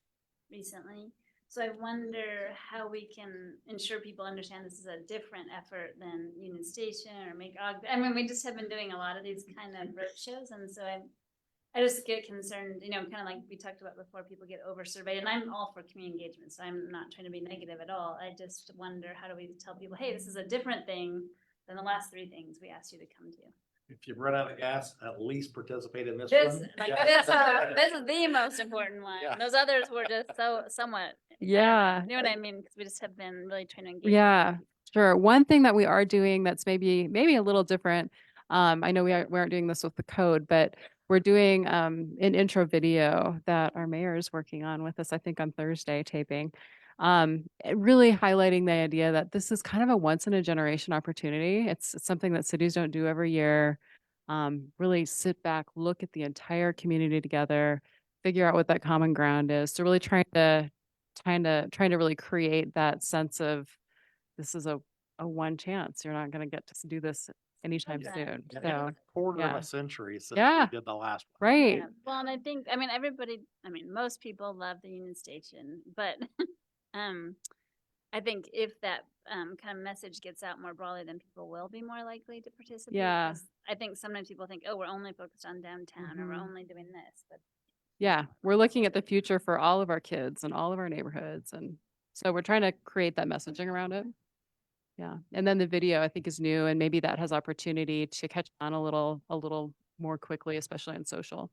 recently. So I wonder how we can ensure people understand this is a different effort than Union Station or Make Ogden. I mean, we just have been doing a lot of these kind of road shows. And so I just get concerned, you know, kind of like we talked about before, people get over surveyed, and I'm all for community engagement. So I'm not trying to be negative at all. I just wonder, how do we tell people, hey, this is a different thing than the last 3 things we asked you to come to? If you run out of gas, at least participate in this This, one. like, Yeah. this is the most important one. Yeah. Those others were just somewhat. Yeah. You know what I mean? Because we just have been really trying to engage. Yeah, sure. One thing that we are doing that's maybe a little different. I know we aren't doing this with the code, but we're doing an intro video that our mayor is working on with us, I think on Thursday taping. Really highlighting the idea that this is kind of a once in a generation opportunity. It's something that cities don't do every year. Really sit back, look at the entire community together, figure out what that common ground is. So really trying to really create that sense of this is a one chance. You're not going to get to do this anytime Yeah. soon. Yeah, So quarter of yeah. a century since Yeah. we did the last one. right. Yeah. Well, and I think, most people love the Union Station, but I think if that kind of message gets out more broadly, then people will be more likely to participate. Yeah. 'Cause I think sometimes people think, oh, we're only focused on downtown or we're only doing this, but Yeah, we're looking at the future for all of our kids and all of our neighborhoods. And so we're trying to create that messaging around it. Yeah. And then the video I think is new, and maybe that has opportunity to catch on a little more quickly, especially on social.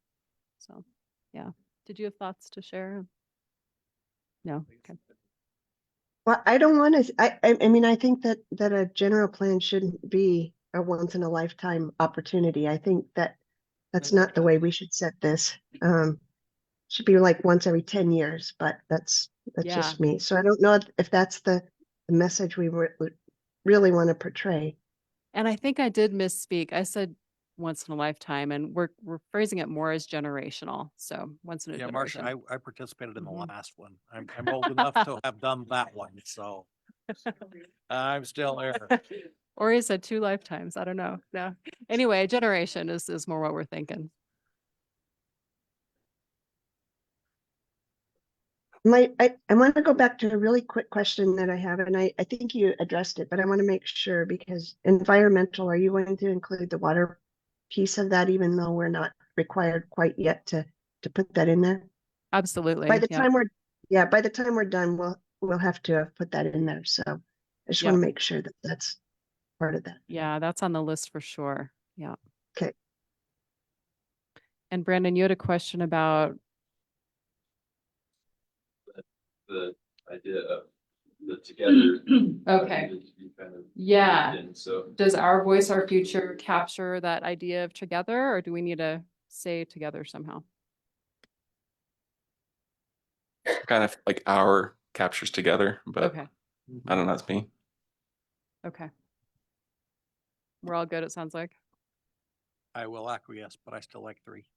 So yeah. Did you have thoughts to share? No. Okay. Well, I don't want to, I mean, I think that a general plan shouldn't be a once in a lifetime opportunity. I think that's not the way we should set this. Should be like once every 10 years, but that's Yeah. just me. So I don't know if that's the message we would really want to portray. And I think I did misspeak. I said once in a lifetime, and we're phrasing it more as generational. So once in a Yeah, generation. Marcia, I participated in the Mhm. last one. I'm old enough to have done that one, so I'm still there. Or he said 2 lifetimes. I don't know. No. Anyway, generation is more what we're thinking. I want to go back to a really quick question that I have, and I think you addressed it, but I want to make sure because environmental, are you going to include the water piece of that, even though we're not required quite yet to put that in there? Absolutely. By the Yep. time by the time we're done, we'll have to put that in there. So I just want Yep. to make sure that that's part of that. Yeah, that's on the list for sure. Yeah. Okay. And Brandon, you had a question about The idea of the together. Okay. Kind of Yeah. So Does our voice, our future capture that idea of together, or do we need to say together somehow? Kind of like our captures together, but Okay. I don't know, that's me. Okay. We're all good, it sounds like. I will acquiesce, but I still like 3.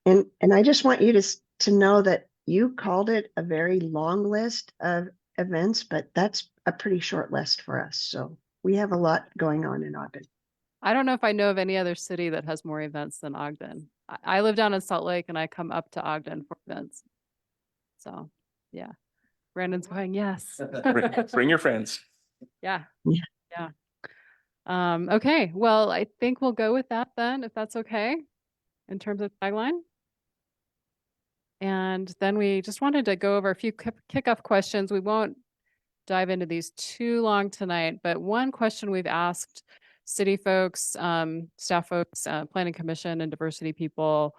And I just want you to know that you called it a very long list of events, but that's a pretty short list for us. So we have a lot going on in Ogden. I don't know if I know of any other city that has more events than Ogden. I live down in Salt Lake and I come up to Ogden for events. So, yeah. Brandon's going, yes. Bring your friends. Yeah. Yeah. Yeah. Okay. Well, I think we'll go with that then, if that's okay, in terms of tagline. And then we just wanted to go over a few kickoff questions. We won't dive into these too long tonight, but one question we've asked city folks, staff folks, planning commission and diversity people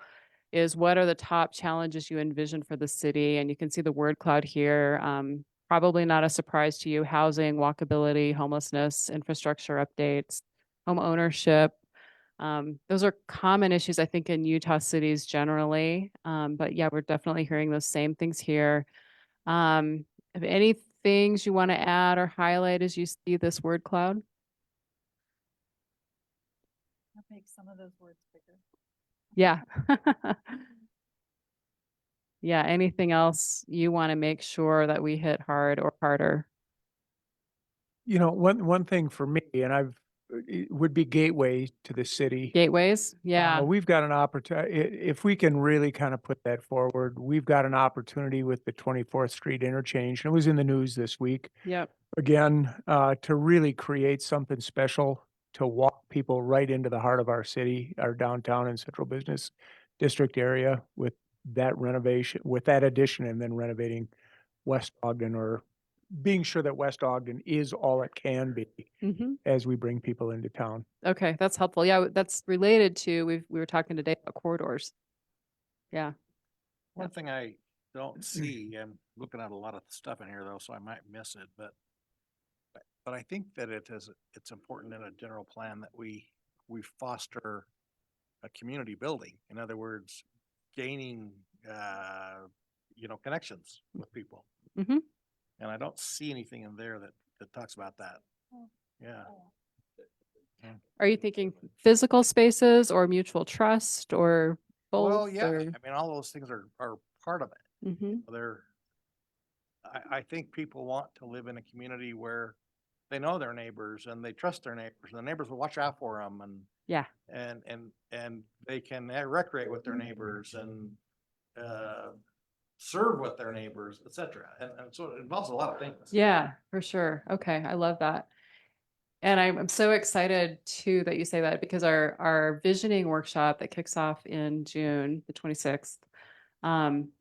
is what are the top challenges you envision for the city? And you can see the word cloud here. Probably not a surprise to you, housing, walkability, homelessness, infrastructure updates, home ownership. Those are common issues, I think, in Utah cities generally. But yeah, we're definitely hearing those same things here. If any things you want to add or highlight as you see this word cloud? I'll make some of those words bigger. Yeah. Yeah. Anything else you want to make sure that we hit hard or harder? You know, one thing for me, and it would be gateway to the city. Gateways? Yeah. We've got an opportunity, if we can really kind of put that forward, we've got an opportunity with the 24th Street interchange. And it was in the news this week. Yep. Again, to really create something special to walk people right into the heart of our city, our downtown and central business district area with that renovation, with that addition, and then renovating West Ogden, or being sure that West Ogden is all it can be as we bring people into town. Okay, that's helpful. Yeah, that's related to, we were talking today about corridors. Yeah. One thing I don't see, I'm looking at a lot of stuff in here though, so I might miss it, but I think that it's important in a general plan that we foster a community building. In other words, gaining, connections with people. Mm-hmm. And I don't see anything in there that talks about that. Yeah. Are you thinking physical spaces or mutual trust or both? Well, yeah, or- I mean, all those things are part of it. Mhm. I think people want to live in a community where they know their neighbors and they trust their neighbors, and the neighbors will watch out for them, Yeah. and they can recreate with their neighbors and serve with their neighbors, etc. And so it involves a lot of things. Yeah, for sure. Okay, I love that. And I'm so excited too that you say that, because our visioning workshop that kicks off in June, the 26th,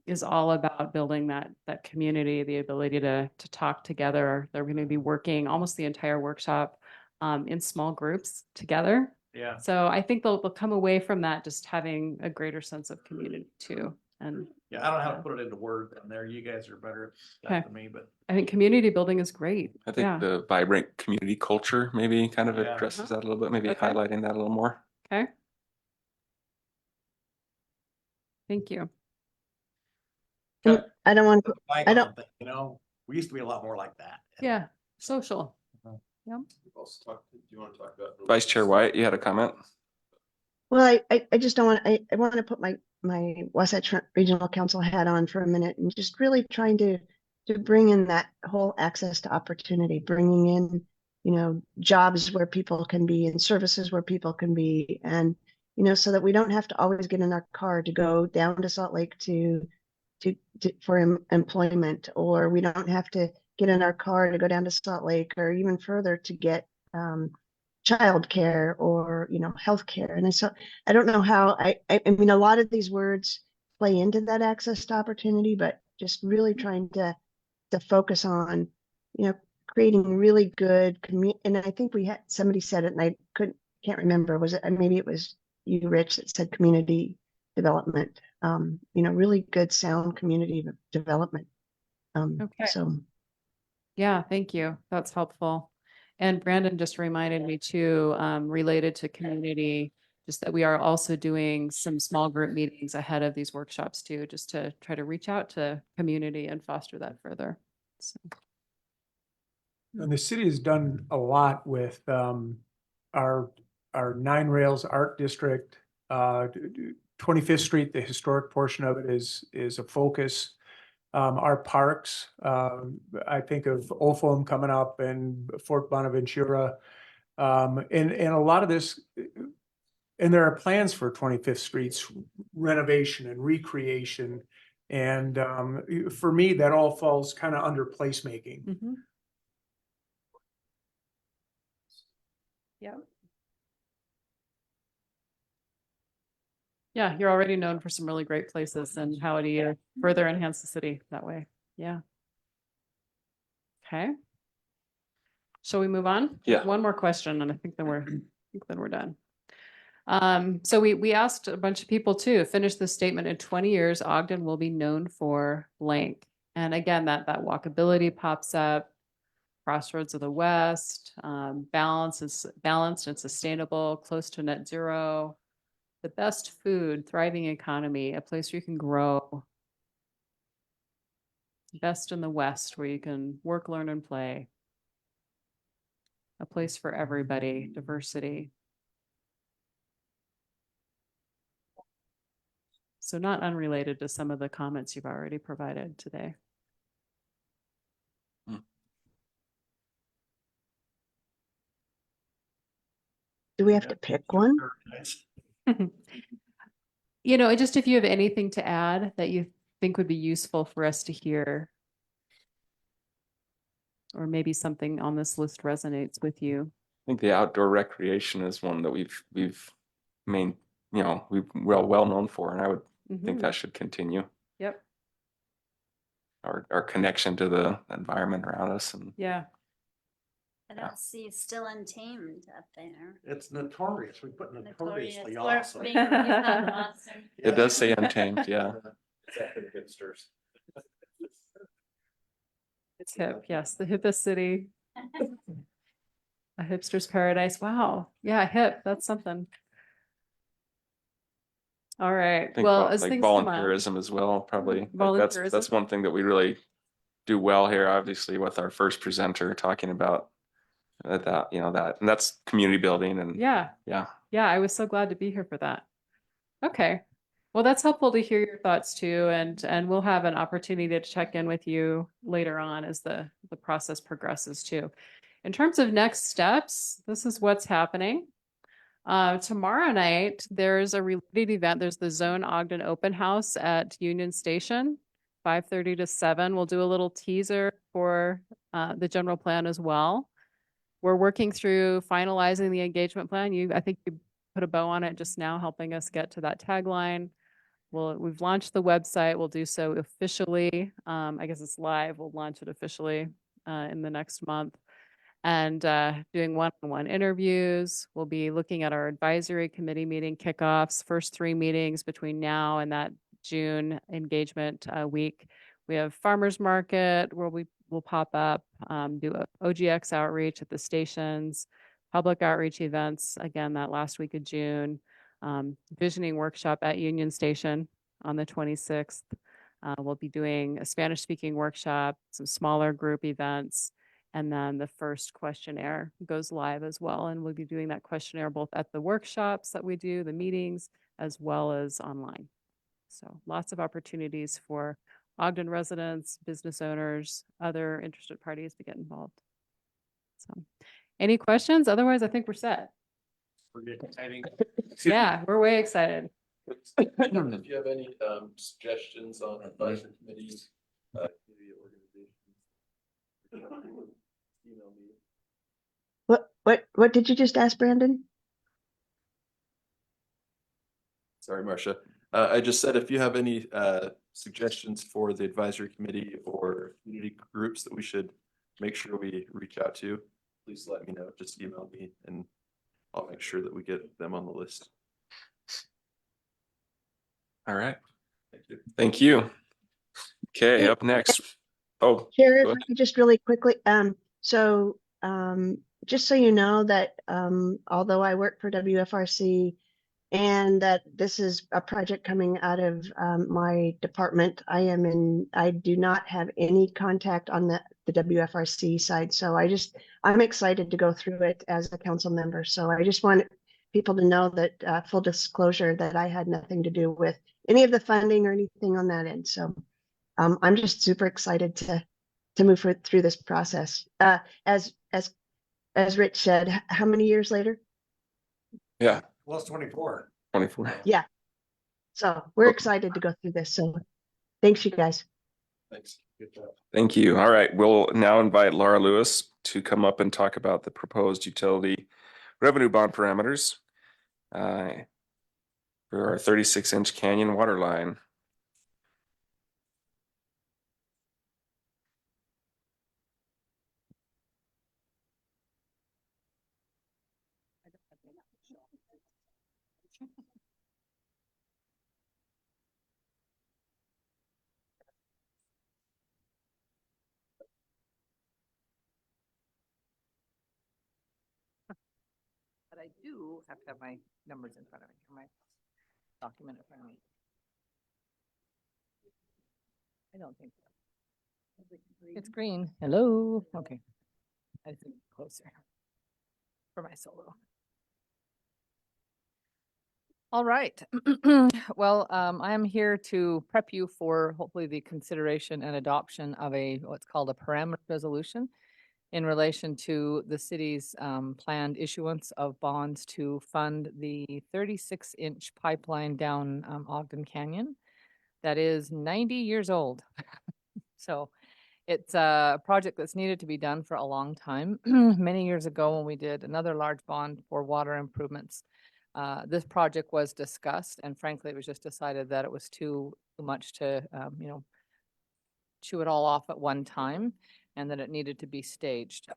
is all about building that community, the ability to talk together. They're going to be working almost the entire workshop in small groups together. Yeah. So I think they'll come away from that just having a greater sense of community too. And Yeah, I don't know how to put it into words in there. You guys are better at that than me, but I think community building is great. I think the vibrant community culture maybe kind of Yeah. addresses that a little bit, maybe Okay. highlighting that a little more. Okay. Thank you. I don't want to, the I don't, thing, we used to be a lot more like that. Yeah. Social. Yep. Do you want to talk about? Vice Chair Wyatt, you had a comment? Well, I just don't want, I want to put my Wasatch Front Regional Council hat on for a minute and just really trying to bring in that whole access to opportunity, bringing in, you know, jobs where people can be and services where people can be. And, you know, so that we don't have to always get in our car to go down to Salt Lake for employment, or we don't have to get in our car to go down to Salt Lake or even further to get, childcare or, you know, healthcare. And so I don't know how I mean, a lot of these words play into that access to opportunity, but just really trying to focus on, you know, creating really good and I think we had somebody said it and I can't remember, was it, maybe it was you, Rich, that said community development, you know, really good sound community development. Okay. So Yeah, thank you. That's helpful. And Brandon just reminded me too, related to community, just that we are also doing some small group meetings ahead of these workshops too, just to try to reach out to community and foster that further. So. And the city has done a lot with our Nine Rails Art District. 25th Street, the historic portion of it is a focus. Our parks, I think of Opham coming up and Fort Bonaventura. And a lot of this, and there are plans for 25th Street's renovation and recreation. And for me, that all falls kind of under placemaking. Mm-hmm. Yeah. Yeah, you're already known for some really great places, and how do you further enhance the city that way? Yeah. Okay. Shall we move on? Yeah. One more question, and I think then we're done. So we asked a bunch of people to finish this statement. In 20 years, Ogden will be known for blank. And again, that walkability pops up. Crossroads of the West, balanced and sustainable, close to net zero, the best food, thriving economy, a place where you can grow. Best in the West, where you can work, learn, and play. A place for everybody, diversity. So not unrelated to some of the comments you've already provided today. do we have to pick one? You know, just if you have anything to add that you think would be useful for us to hear, or maybe something on this list resonates with you. I think the outdoor recreation is one that we're well known for, and I would think that should continue. Yep. Our connection to the environment around us, and yeah. I don't see Still Untamed up there. It's notorious. We put notoriously Notorious awesome. for being awesome. it does say Untamed. Yeah. Hipsters. It's hip. Yes, the hippest city. A hipster's paradise. Wow. Yeah, hip. That's something. All right. I think Well, as like things come up, volunteerism as well, probably. Like Volunteerism. that's one thing that we really do well here, obviously, with our first presenter talking about that, and that's community building. And yeah, I was so glad to be here for that. Okay. Well, that's helpful to hear your thoughts too, and we'll have an opportunity to check in with you later on as the process progresses too. In terms of next steps, this is what's happening. Tomorrow night, there's a related event. There's the Zone Ogden Open House at Union Station, 5:30 to 7. We'll do a little teaser for the general plan as well. We're working through finalizing the engagement plan. I think you put a bow on it just now, helping us get to that tagline. We've launched the website. We'll do so officially. I guess it's live. We'll launch it officially in the next month. And doing one-on-one interviews. We'll be looking at our advisory committee meeting kickoffs, first 3 meetings between now and that June engagement week. We have farmers market where we will pop up, do OGX outreach at the stations, public outreach events, again, that last week of June, visioning workshop at Union Station on the 26th. We'll be doing a Spanish speaking workshop, some smaller group events, And then the first questionnaire goes live as well. And we'll be doing that questionnaire both at the workshops that we do, the meetings, as well as online. So lots of opportunities for Ogden residents, business owners, other interested parties to get involved. So any questions? Otherwise, I think we're set. We're getting exciting. Yeah, we're way excited. If you have any suggestions on advisory committees, community organizations, email me. What did you just ask, Brandon? Sorry, Marcia. I just said if you have any suggestions for the advisory committee or community groups that we should make sure we reach out to, please let me know. Just email me and I'll make sure that we get them on the list. All right. Thank you. Thank you. Okay, Hey, up next. Oh, Chair, if go I ahead. could just really quickly, just so you know that, although I work for WFRC and that this is a project coming out of, my department, I do not have any contact on the WFRC side. So I'm excited to go through it as a council member. So I just want people to know that, full disclosure, that I had nothing to do with any of the funding or anything on that end. So I'm just super excited to move through this process. As Rich said, how many years later? Yeah, Plus 24. 24. Yeah. So we're excited to go through this. So thanks, you guys. Thanks. Good job. Thank you. All right, we'll now invite Laura Lewis to come up and talk about the proposed utility revenue bond parameters for our 36-inch canyon water line. But I do have to have my numbers in front of me, or my document in front of me. I don't think so. It's green. Hello. Okay. I think closer for my solo. All right. Well, I am here to prep you for hopefully the consideration and adoption of what's called a parameter resolution in relation to the city's planned issuance of bonds to fund the 36-inch pipeline down Ogden Canyon that is 90 years old. So it's a project that's needed to be done for a long time. Many years ago, when we did another large bond for water improvements, this project was discussed, and frankly, it was just decided that it was too much to, chew it all off at one time, and that it needed to be staged.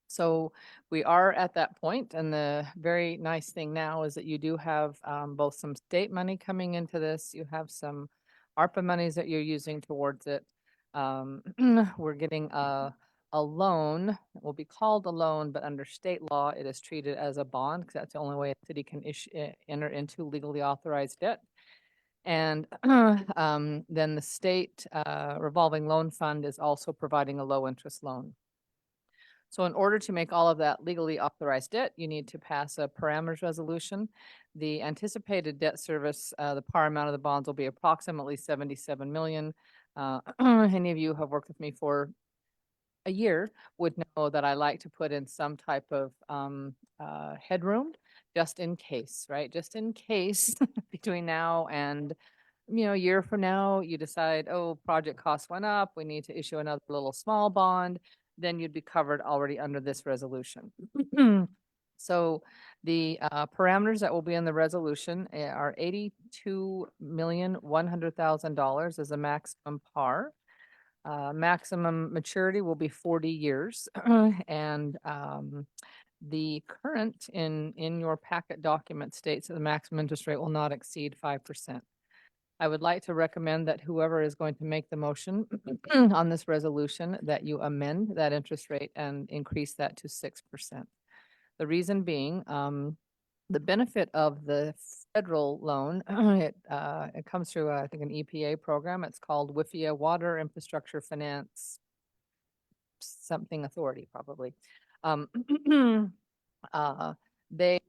So we are at that point, and the very nice thing now is that you do have both some state money coming into this. You have some ARPA monies that you're using towards it. We're getting a loan. It will be called a loan, but under state law, it is treated as a bond because that's the only way a city can enter into legally authorized debt. And then the state revolving loan fund is also providing a low interest loan. So in order to make all of that legally authorized debt, you need to pass a parameters resolution. The anticipated debt service, the par amount of the bonds will be approximately 77 million. Any of you who have worked with me for a year would know that I like to put in some type of headroom just in case, right? Just in case between now and a year from now, you decide, oh, project costs went up, we need to issue another little small bond, then you'd be covered already under this resolution. So the parameters that will be in the resolution are $82,100,000 as a maximum par. Maximum maturity will be 40 years. And the current in your packet document states that the maximum interest rate will not exceed 5%. I would like to recommend that whoever is going to make the motion on this resolution, that you amend that interest rate and increase that to 6%. The reason being, the benefit of the federal loan, it comes through, I think, an EPA program. It's called WIFIA, Water Infrastructure Finance something authority probably. Um, they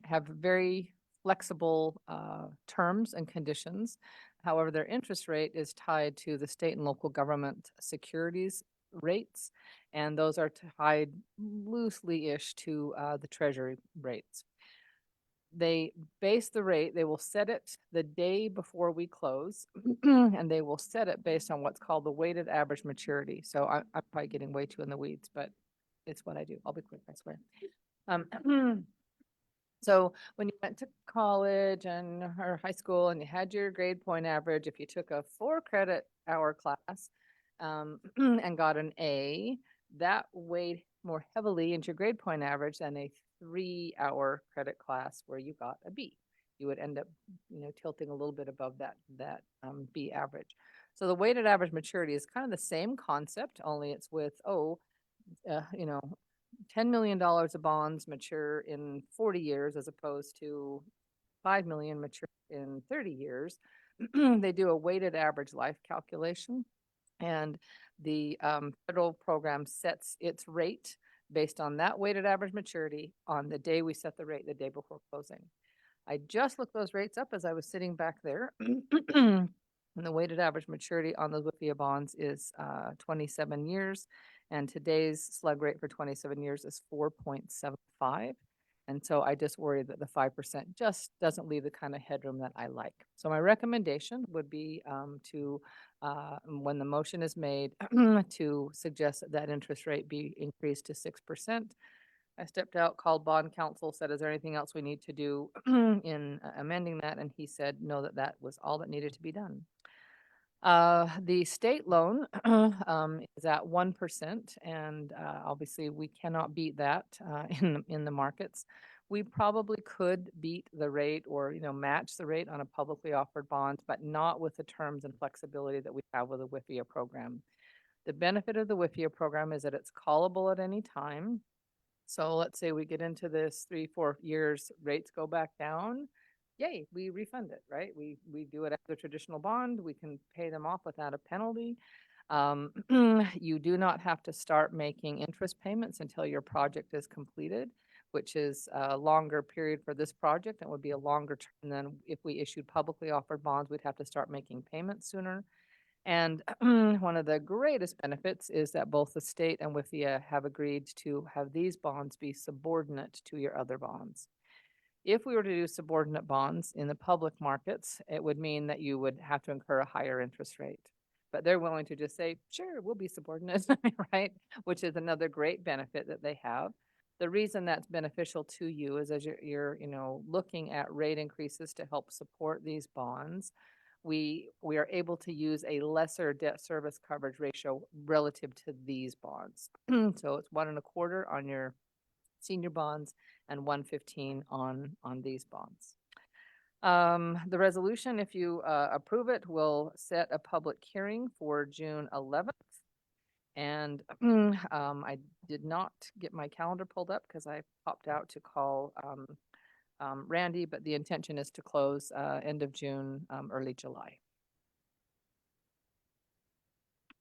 have very flexible terms and conditions. However, their interest rate is tied to the state and local government securities rates, and those are tied loosely-ish to the treasury rates. They base the rate, they will set it the day before we close, and they will set it based on what's called the weighted average maturity. So I'm probably getting way too in the weeds, but it's what I do. I'll be quick, I swear. So when you went to college or high school and you had your grade point average, if you took a 4-credit hour class and got an A, that weighed more heavily into your grade point average than a 3-hour credit class where you got a B. You would end up, tilting a little bit above that B average. So the weighted average maturity is kind of the same concept, only it's with, $10 million of bonds mature in 40 years as opposed to 5 million mature in 30 years. They do a weighted average life calculation, and the federal program sets its rate based on that weighted average maturity on the day we set the rate, the day before closing. I just looked those rates up as I was sitting back there. And the weighted average maturity on those WIFIA bonds is 27 years. And today's slug rate for 27 years is 4.75. And so I just worry that the 5% just doesn't leave the kind of headroom that I like. So my recommendation would be when the motion is made, to suggest that that interest rate be increased to 6%. I stepped out, called bond counsel, said, is there anything else we need to do in amending that? And he said, no, that was all that needed to be done. The state loan is at 1%, and obviously we cannot beat that in the markets. We probably could beat the rate or match the rate on a publicly offered bond, but not with the terms and flexibility that we have with the WIFIA program. The benefit of the WIFIA program is that it's callable at any time. So let's say we get into this 3-4 years, rates go back down. Yay, we refund it, right? We do it as a traditional bond. We can pay them off without a penalty. You do not have to start making interest payments until your project is completed, which is a longer period for this project. It would be a longer term than if we issued publicly offered bonds. We'd have to start making payments sooner. And one of the greatest benefits is that both the state and WIFIA have agreed to have these bonds be subordinate to your other bonds. If we were to do subordinate bonds in the public markets, it would mean that you would have to incur a higher interest rate. But they're willing to just say, sure, we'll be subordinate, right? Which is another great benefit that they have. The reason that's beneficial to you is as you're looking at rate increases to help support these bonds, we are able to use a lesser debt service coverage ratio relative to these bonds. So it's 1.25 on your senior bonds and 1.15 on these bonds. The resolution, if you approve it, will set a public hearing for June 11th. And I did not get my calendar pulled up because I popped out to call Randy, but the intention is to close end of June, early July.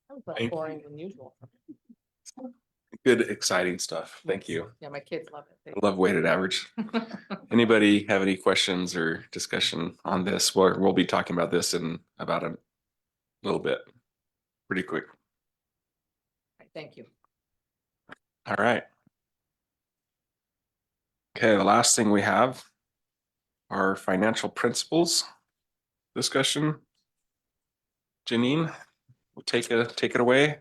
That was less Thank boring than usual. Good, exciting stuff. Thank you. Yeah, my kids love it. I love weighted average. Anybody have any questions or discussion on this? We'll be talking about this in about a little bit, pretty quick. Thank you. All right. Okay, the last thing we have are financial principles discussion. Janine, we'll take it away.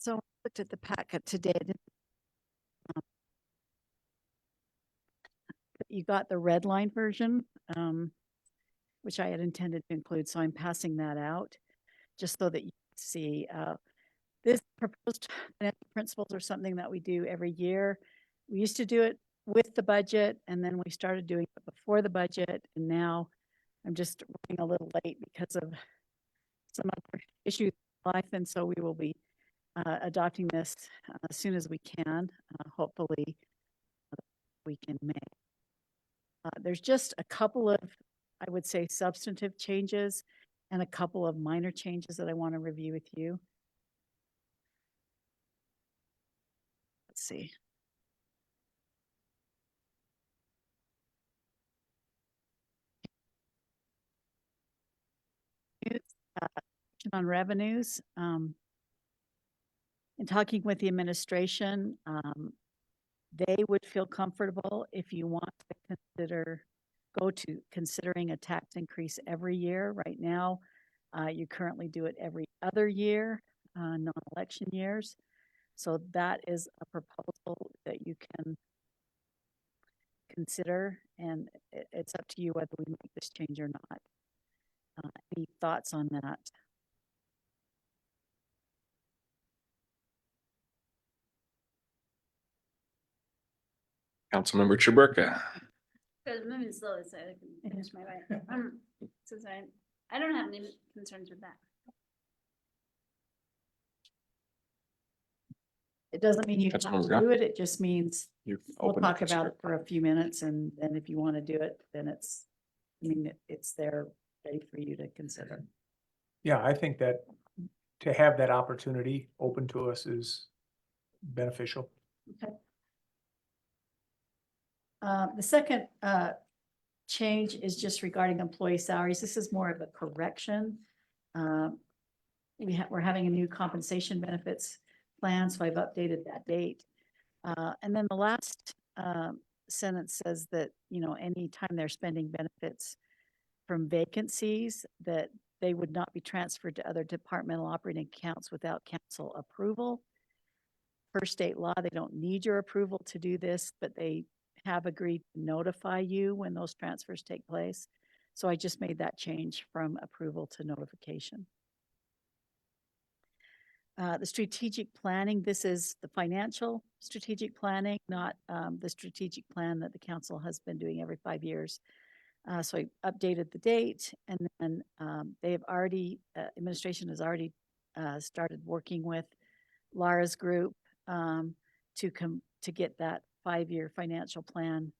So I looked at the packet today. You got the red line version, which I had intended to include. So I'm passing that out just so that you see This proposed financial principles are something that we do every year. We used to do it with the budget, and then we started doing it before the budget, and now I'm just running a little late because of some other issues in life, and so we will be adopting this as soon as we can. Hopefully, we can make. There's just a couple of, I would say, substantive changes and a couple of minor changes that I want to review with you. Let's see. On revenues, in talking with the administration, they would feel comfortable if you want to go to considering a tax increase every year. Right now, you currently do it every other year, non-election years. So that is a proposal that you can consider, and it's up to you whether we make this change or not. Any thoughts on that? Councilmember Chaburka. Because moving slowly so I can finish my way. So sorry. I don't have any concerns with that. It doesn't mean you have Councilmember to Graham? do it. It just means You're we'll open to talk about consider. it for a few minutes, and then if you want to do it, then it's there ready for you to consider. Yeah, I think that to have that opportunity open to us is beneficial. Okay. The second change is just regarding employee salaries. This is more of a correction. We're having a new compensation benefits plan, so I've updated that date. And then the last sentence says that, anytime they're spending benefits from vacancies, that they would not be transferred to other departmental operating accounts without council approval. Per state law, they don't need your approval to do this, but they have agreed to notify you when those transfers take place. So I just made that change from approval to notification. The strategic planning, this is the financial strategic planning, not the strategic plan that the council has been doing every 5 years. So I updated the date, and then they have already, administration has already started working with Lara's group to get that 5-year financial plan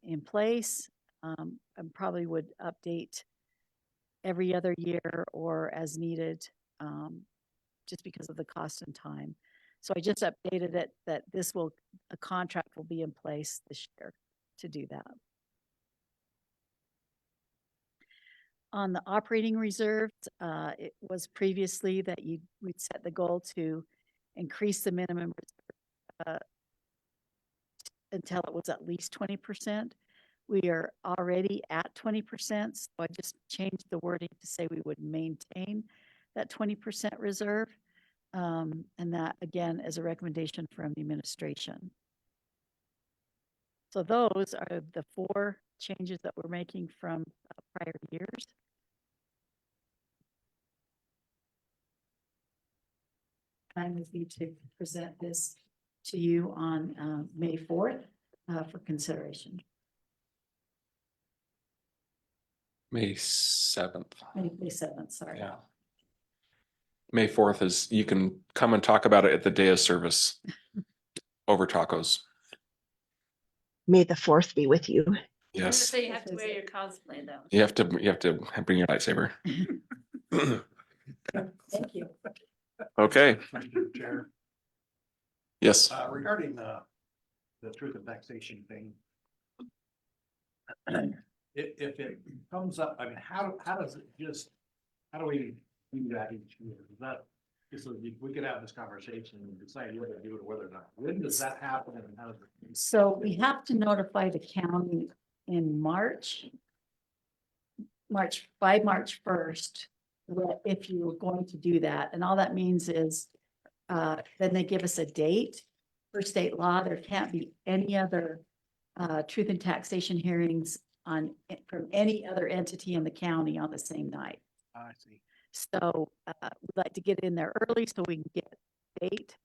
in place. And probably would update every other year or as needed, just because of the cost and time. So I just updated it that a contract will be in place this year to do that. On the operating reserves, it was previously that we'd set the goal to increase the minimum reserve until it was at least 20%. We are already at 20%, so I just changed the wording to say we would maintain that 20% reserve. And that, again, is a recommendation from the administration. So those are the 4 changes that we're making from prior years. I would need to present this to you on May 4th for consideration. May 7th. May 7th, sorry. Yeah. May 4th is, you can come and talk about it at the day of service over tacos. May the 4th be with you. Yes. So you have to wear your cosplay though. You have to bring your lightsaber. Thank you. Okay. Mr. Chair, Yes. regarding the truth of taxation thing. If it comes up, I mean, how does it how do we do that each year? Is that, so we could have this conversation and decide whether to do it or whether or not. When does that happen and how does it? So we have to notify the county in March 1st, if you were going to do that. And all that means is, then they give us a date. For state law, there can't be any other truth and taxation hearings from any other entity in the county on the same night. I see. So we'd like to get in there early so we can get a date.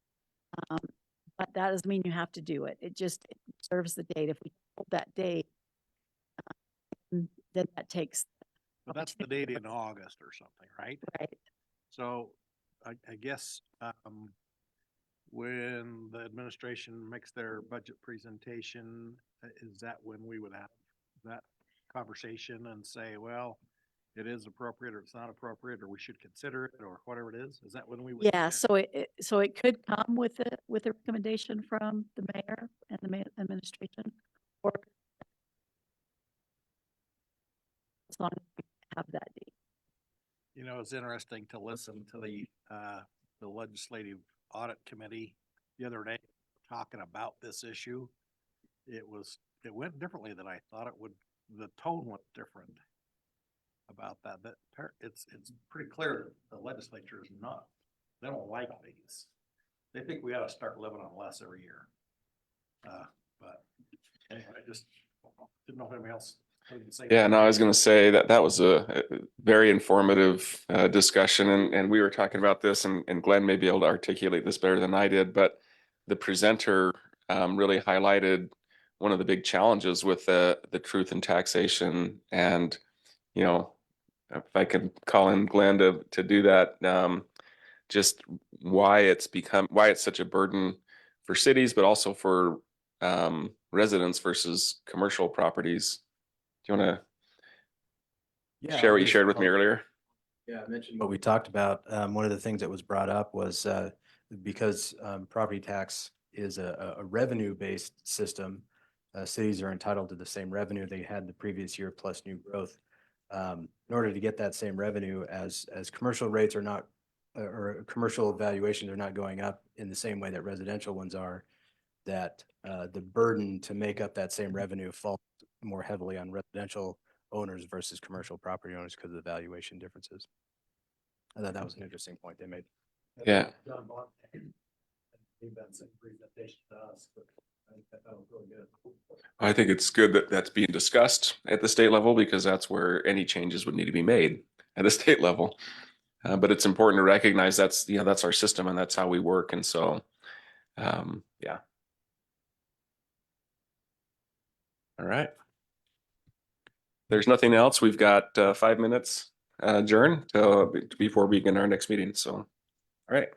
But that doesn't mean you have to do it. It just serves the date. If we hold that date, then that takes. But that's the date in August or something, right? Right. So I guess, when the administration makes their budget presentation, is that when we would have that conversation and say, well, it is appropriate or it's not appropriate, or we should consider it, or whatever it is? Is that when we would? Yeah, so it could come with a recommendation from the mayor and the administration, or as long as we have that date. You know, it's interesting to listen to the legislative audit committee the other day talking about this issue. It went differently than I thought it would. The tone went different about that. It's pretty clear that the legislature is not, they don't like these. They think we ought to start living on less every year. But anyway, I just didn't know if anybody else. Yeah, no, I was going to say that was a very informative discussion, and we were talking about this, and Glenn may be able to articulate this better than I did, but the presenter really highlighted one of the big challenges with the truth in taxation, and you know, if I can call in Glenn to do that, just why it's such a burden for cities, but also for residents versus commercial properties. Do you want to share what you shared with me earlier? Yeah, I mentioned what we talked about. One of the things that was brought up was because property tax is a revenue-based system, cities are entitled to the same revenue they had the previous year plus new growth. In order to get that same revenue, as commercial rates are not, or commercial valuations are not going up in the same way that residential ones are, that the burden to make up that same revenue falls more heavily on residential owners versus commercial property owners because of the valuation differences. I thought that was an interesting point they made. Yeah. John Blunt gave that same presentation to us, but I think that was really good. I think it's good that that's being discussed at the state level, because that's where any changes would need to be made at the state level. But it's important to recognize that's our system and that's how we work. And so, yeah. All right. There's nothing else. We've got 5 minutes adjourned before we begin our next meeting. So, all right.